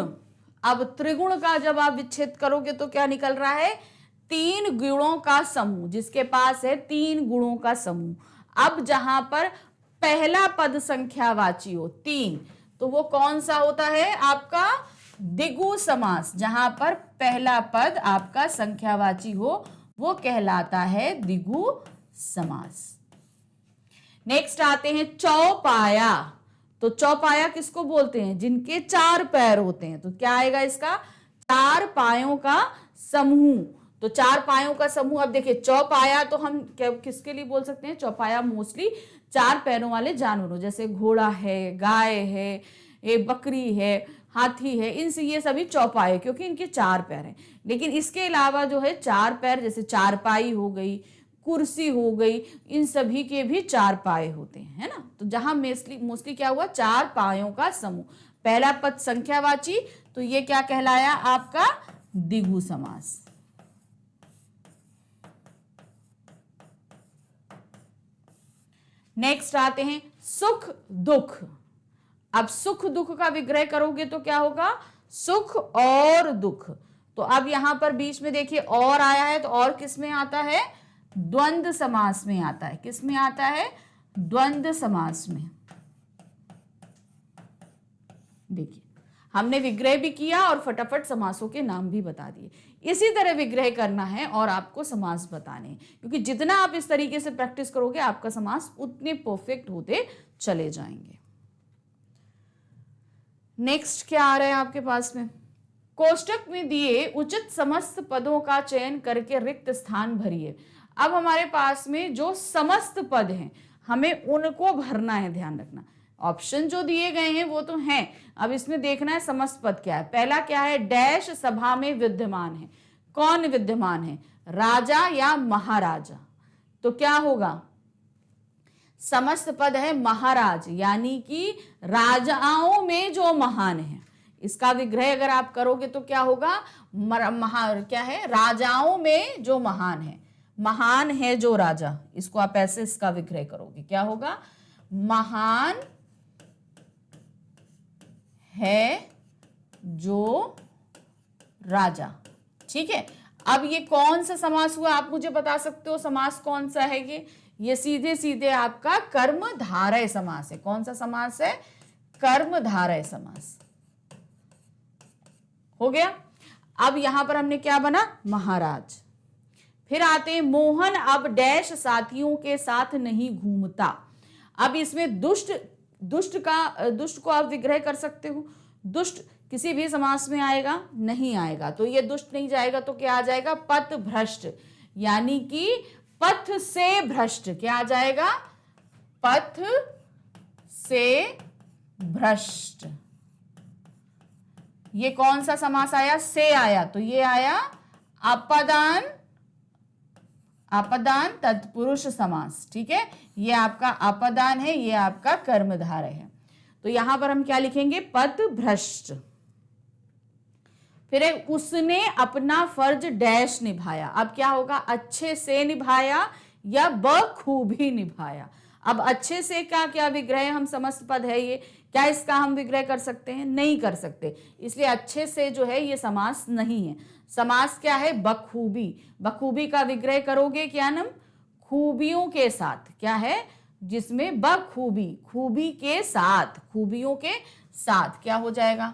अब त्रिगुण का जब आप विच्छेद करोगे तो क्या निकल रहा है, 3 गुणों का समूह। जिसके पास है 3 गुणों का समूह। अब जहां पर पहला पद संख्यावाची हो 3, तो वो कौन सा होता है आपका द्विगु समास। जहां पर पहला पद आपका संख्यावाची हो वो कहलाता है द्विगु समास। नेक्स्ट आते हैं चौपाया। तो चौपाया किसको बोलते हैं? जिनके 4 पैर होते हैं। तो क्या आएगा इसका? 4 पायों का समूह। तो 4 पायों का समूह। अब देखिए चौपाया तो हम किसके लिए बोल सकते हैं? चौपाया मोस्टली 4 पैरों वाले जानवरों, जैसे घोड़ा है, गाय है, ये बकरी है, हाथी है, इनसे ये सभी चौपाए, क्योंकि इनके 4 पैर हैं। लेकिन इसके अलावा जो है 4 पैर, जैसे चारपाई हो गई, कुर्सी हो गई, इन सभी के भी 4 पाए होते हैं, है ना। तो जहां मोस्टली क्या हुआ? 4 पायों का समूह। पहला पद संख्यावाची, तो ये क्या कहलाया आपका? द्विगु समास। नेक्स्ट आते हैं सुख दुख। अब सुख दुख का विग्रह करोगे तो क्या होगा? सुख और दुख। तो अब यहां पर बीच में देखिए और आया है, तो और किस में आता है? द्वंद्व समास में आता है। किस में आता है? द्वंद्व समास में। देखिए हमने विग्रह भी किया और फटाफट समासों के नाम भी बता दिए। इसी तरह विग्रह करना है और आपको समास बताने हैं, क्योंकि जितना आप इस तरीके से प्रैक्टिस करोगे आपका समास उतने परफेक्ट होते चले जाएंगे। नेक्स्ट क्या आ रहा है आपके पास में? कोष्टक में दिए उचित समस्त पदों का चयन करके रिक्त स्थान भरिए। अब हमारे पास में जो समस्त पद हैं हमें उनको भरना है, ध्यान रखना। ऑप्शन जो दिए गए हैं वो तो हैं, अब इसमें देखना है समस्त पद क्या है। पहला क्या है? डैश सभा में विद्यमान है। कौन विद्यमान है? राजा या महाराजा। तो क्या होगा? समस्त पद है महाराज, यानी कि राजाओं में जो महान है। इसका विग्रह अगर आप करोगे तो क्या होगा? क्या है? राजाओं में जो महान है, महान है जो राजा। इसको आप ऐसे इसका विग्रह करोगे, क्या होगा? महान है जो राजा। ठीक है। अब ये कौन सा समास हुआ? आप मुझे बता सकते हो समास कौन सा है ये सीधे सीधे आपका कर्मधारय समास है। कौन सा समास है? कर्मधारय समास हो गया। अब यहां पर हमने क्या बना? महाराज। फिर आते हैं मोहन अब डैश साथियों के साथ नहीं घूमता। अब इसमें दुष्ट को आप विग्रह कर सकते हो। दुष्ट किसी भी समास में आएगा? नहीं आएगा। तो ये दुष्ट नहीं जाएगा तो क्या आ जाएगा? पथ भ्रष्ट, यानी कि पथ से भ्रष्ट। क्या आ जाएगा? पथ से भ्रष्ट। ये कौन सा समास आया? से आया, तो ये आया अपदान तत्पुरुष समास। ठीक है, ये आपका अपदान है, ये आपका कर्मधारय है। तो यहां पर हम क्या लिखेंगे? पथ भ्रष्ट। फिर उसने अपना फर्ज डैश निभाया। अब क्या होगा? अच्छे से निभाया या बखूबी निभाया। अब अच्छे से का क्या विग्रह? हम समस्त पद है ये, क्या इसका हम विग्रह कर सकते हैं? नहीं कर सकते, इसलिए अच्छे से जो है ये समास नहीं है। समास क्या है? बखूबी। बखूबी का विग्रह करोगे क्या नाम? खूबियों के साथ। क्या है? जिसमें बखूबी, खूबी के साथ, खूबियों के साथ क्या हो जाएगा?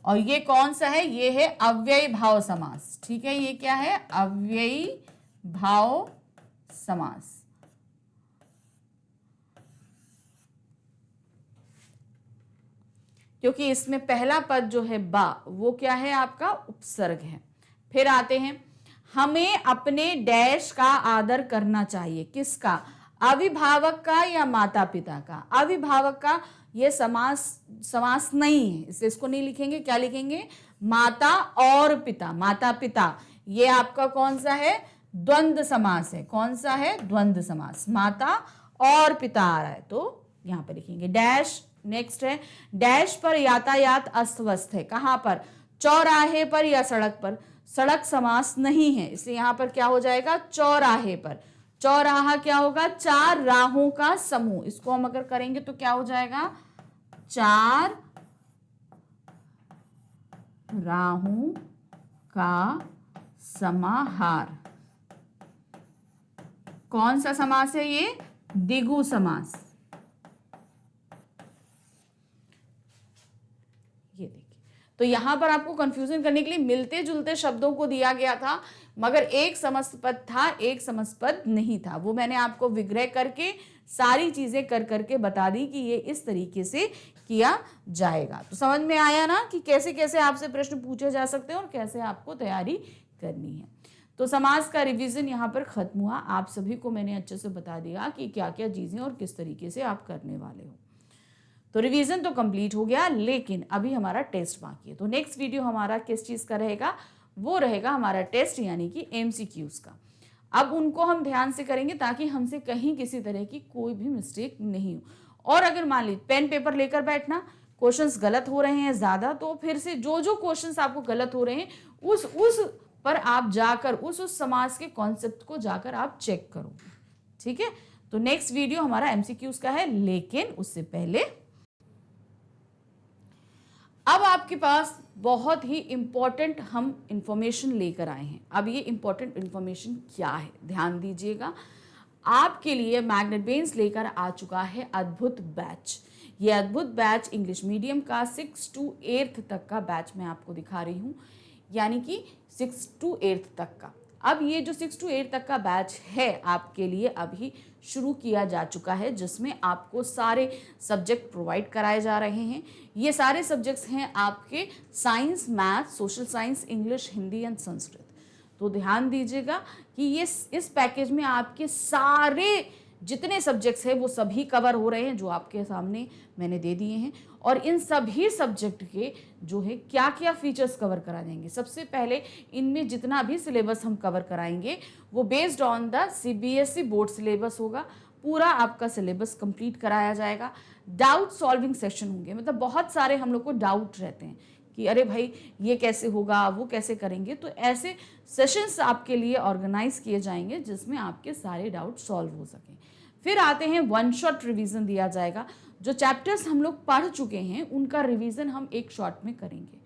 और ये कौन सा है? ये है अव्ययी भाव समास। ठीक है, ये क्या है? अव्ययी भाव समास। क्योंकि इसमें पहला पद जो है बा, वो क्या है? आपका उपसर्ग है। फिर आते हैं हमें अपने डैश का आदर करना चाहिए। किसका? अभिभावक का या माता पिता का? अभिभावक का ये समास नहीं है, इसको नहीं लिखेंगे। क्या लिखेंगे? माता और पिता। माता पिता ये आपका कौन सा है? द्वंद्व समास है। कौन सा है? द्वंद्व समास। माता और पिता आ रहा है तो यहां पर लिखेंगे डैश। नेक्स्ट है डैश पर यातायात अस्त व्यस्त है। कहां पर? चौराहे पर या सड़क पर। सड़क समास नहीं है, इसलिए यहां पर क्या हो जाएगा? चौराहे पर। चौराहा क्या होगा? 4 राहों का समूह। इसको हम अगर करेंगे तो क्या हो जाएगा? 4 राहों का समाहार। कौन सा समास है ये? द्विगु समास। ये देखिए, तो यहां पर आपको कंफ्यूजन करने के लिए मिलते जुलते शब्दों को दिया गया था, मगर एक समस्त पद था, एक समस्त पद नहीं था। वो मैंने आपको विग्रह करके सारी चीजें कर करके बता दी कि ये इस तरीके से किया जाएगा। तो समझ में आया ना कि कैसे कैसे आपसे प्रश्न पूछे जा सकते हैं और कैसे आपको तैयारी करनी है। तो समास का रिवीजन यहाँ पर खत्म हुआ। आप सभी को मैंने अच्छे से बता दिया कि क्या क्या चीजें और किस तरीके से आप करने वाले हो। तो रिवीजन तो कंप्लीट हो गया, लेकिन अभी हमारा टेस्ट बाकी है। तो नेक्स्ट वीडियो हमारा किस चीज का रहेगा? वो रहेगा हमारा टेस्ट, यानी कि एमसीक्यूज का। अब उनको हम ध्यान से करेंगे ताकि हमसे कहीं किसी तरह की कोई भी मिस्टेक नहीं हो। और अगर मान लीजिए पेन पेपर लेकर बैठना, क्वेश्चंस गलत हो रहे हैं ज्यादा, तो फिर से जो जो क्वेश्चंस आपको गलत हो रहे हैं उस पर आप जाकर उस समास के कॉन्सेप्ट को जाकर आप चेक करो। ठीक है, तो नेक्स्ट वीडियो हमारा एमसीक्यूज का है, लेकिन उससे पहले अब आपके पास बहुत ही इंपॉर्टेंट हम इंफॉर्मेशन लेकर आए हैं। अब ये इंपॉर्टेंट इंफॉर्मेशन क्या है, ध्यान दीजिएगा। आपके लिए मैग्नेट बेन्स लेकर आ चुका है अद्भुत बैच। ये अद्भुत बैच इंग्लिश मीडियम का 6 to 8th तक का बैच मैं आपको दिखा रही हूँ, यानी कि 6 to 8th तक का। अब ये जो 6 to 8 तक का बैच है आपके लिए अभी शुरू किया जा चुका है, जिसमें आपको सारे सब्जेक्ट प्रोवाइड कराए जा रहे हैं। ये सारे सब्जेक्ट्स हैं आपके science, math, social science, English, Hindi and Sanskrit. तो ध्यान दीजिएगा कि ये इस पैकेज में आपके सारे जितने सब्जेक्ट्स हैं वो सभी कवर हो रहे हैं, जो आपके सामने मैंने दे दिए हैं। और इन सभी सब्जेक्ट के जो है क्या क्या फीचर्स कवर करा जाएंगे। सबसे पहले इनमें जितना भी सिलेबस हम कवर कराएंगे वो based on the CBSE board syllabus होगा। पूरा आपका सिलेबस कंप्लीट कराया जाएगा। डाउट सॉल्विंग सेशन होंगे, मतलब बहुत सारे हम लोग को डाउट रहते हैं कि अरे भाई ये कैसे होगा, वो कैसे करेंगे। तो ऐसे सेशंस आपके लिए ऑर्गेनाइज किए जाएंगे जिसमें आपके सारे डाउट सॉल्व हो सकें। फिर आते हैं वन शॉट रिवीजन दिया जाएगा। जो चैप्टर्स हम लोग पढ़ चुके हैं उनका रिवीजन हम एक शॉट में करेंगे।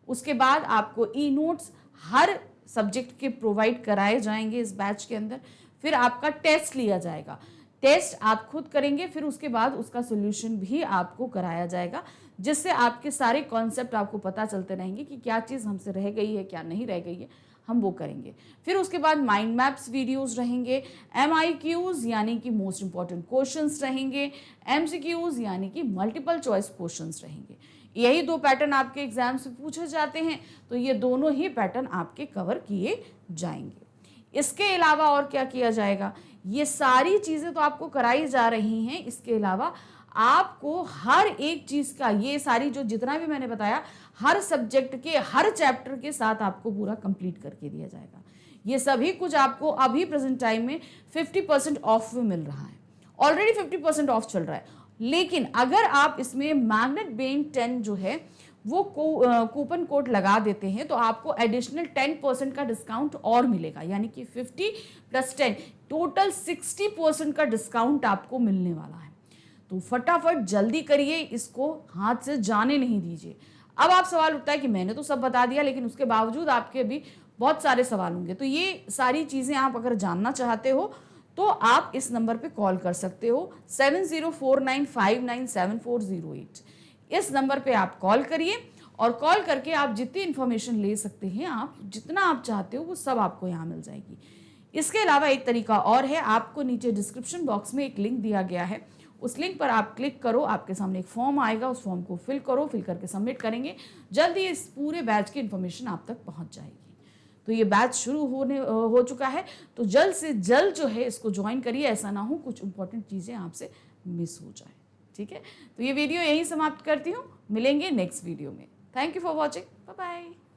उसके बाद आपको ई नोट्स हर सब्जेक्ट के प्रोवाइड कराए जाएंगे इस बैच के अंदर। फिर आपका टेस्ट लिया जाएगा, टेस्ट आप खुद करेंगे, फिर उसके बाद उसका सोल्यूशन भी आपको कराया जाएगा, जिससे आपके सारे कॉन्सेप्ट आपको पता चलते रहेंगे कि क्या चीज़ हमसे रह गई है, क्या नहीं रह गई है, हम वो करेंगे। फिर उसके बाद माइंड मैप्स वीडियोस रहेंगे, MIQs यानी कि मोस्ट इंपॉर्टेंट क्वेश्चंस रहेंगे, MCQs यानी कि मल्टीपल चॉइस क्वेश्चंस रहेंगे। यही 2 पैटर्न आपके एग्जाम से पूछे जाते हैं, तो ये दोनों ही पैटर्न आपके कवर किए जाएंगे। इसके अलावा और क्या किया जाएगा? ये सारी चीज़ें तो आपको कराई जा रही हैं, इसके अलावा आपको हर एक चीज़ का, ये सारी जो जितना भी मैंने बताया, हर सब्जेक्ट के हर चैप्टर के साथ आपको पूरा कंप्लीट करके दिया जाएगा। ये सभी कुछ आपको अभी प्रेजेंट टाइम में 50% ऑफ में मिल रहा है। ऑलरेडी 50% ऑफ चल रहा है, लेकिन अगर आप इसमें मैग्नेट बेन 10 जो है वो कूपन कोड लगा देते हैं तो आपको एडिशनल 10% का डिस्काउंट और मिलेगा, यानी कि 50 + 10 टोटल 60% का डिस्काउंट आपको मिलने वाला है। तो फटाफट जल्दी करिए, इसको हाथ से जाने नहीं दीजिए। अब आप सवाल उठता है कि मैंने तो सब बता दिया, लेकिन उसके बावजूद आपके भी बहुत सारे सवाल होंगे। तो ये सारी चीज़ें आप अगर जानना चाहते हो तो आप इस नंबर पे कॉल कर सकते हो 7049597408। इस नंबर पे आप कॉल करिए और कॉल करके आप जितनी इन्फॉर्मेशन ले सकते हैं, आप जितना आप चाहते हो वो सब आपको यहाँ मिल जाएगी। इसके अलावा एक तरीका और है, आपको नीचे डिस्क्रिप्शन बॉक्स में एक लिंक दिया गया है, उस लिंक पर आप क्लिक करो, आपके सामने एक फॉर्म आएगा, उस फॉर्म को फिल करो, फिल करके सबमिट करेंगे, जल्दी इस पूरे बैच की इन्फॉर्मेशन आप तक पहुंच जाएगी। तो ये बैच शुरू हो चुका है, तो जल्द से जल्द जो है इसको ज्वाइन करिए, ऐसा ना हो कुछ इंपॉर्टेंट चीज़ें आपसे मिस हो जाए। ठीक है, तो ये वीडियो यहीं समाप्त करती हूँ, मिलेंगे नेक्स्ट वीडियो में। Thank you for watching, bye bye.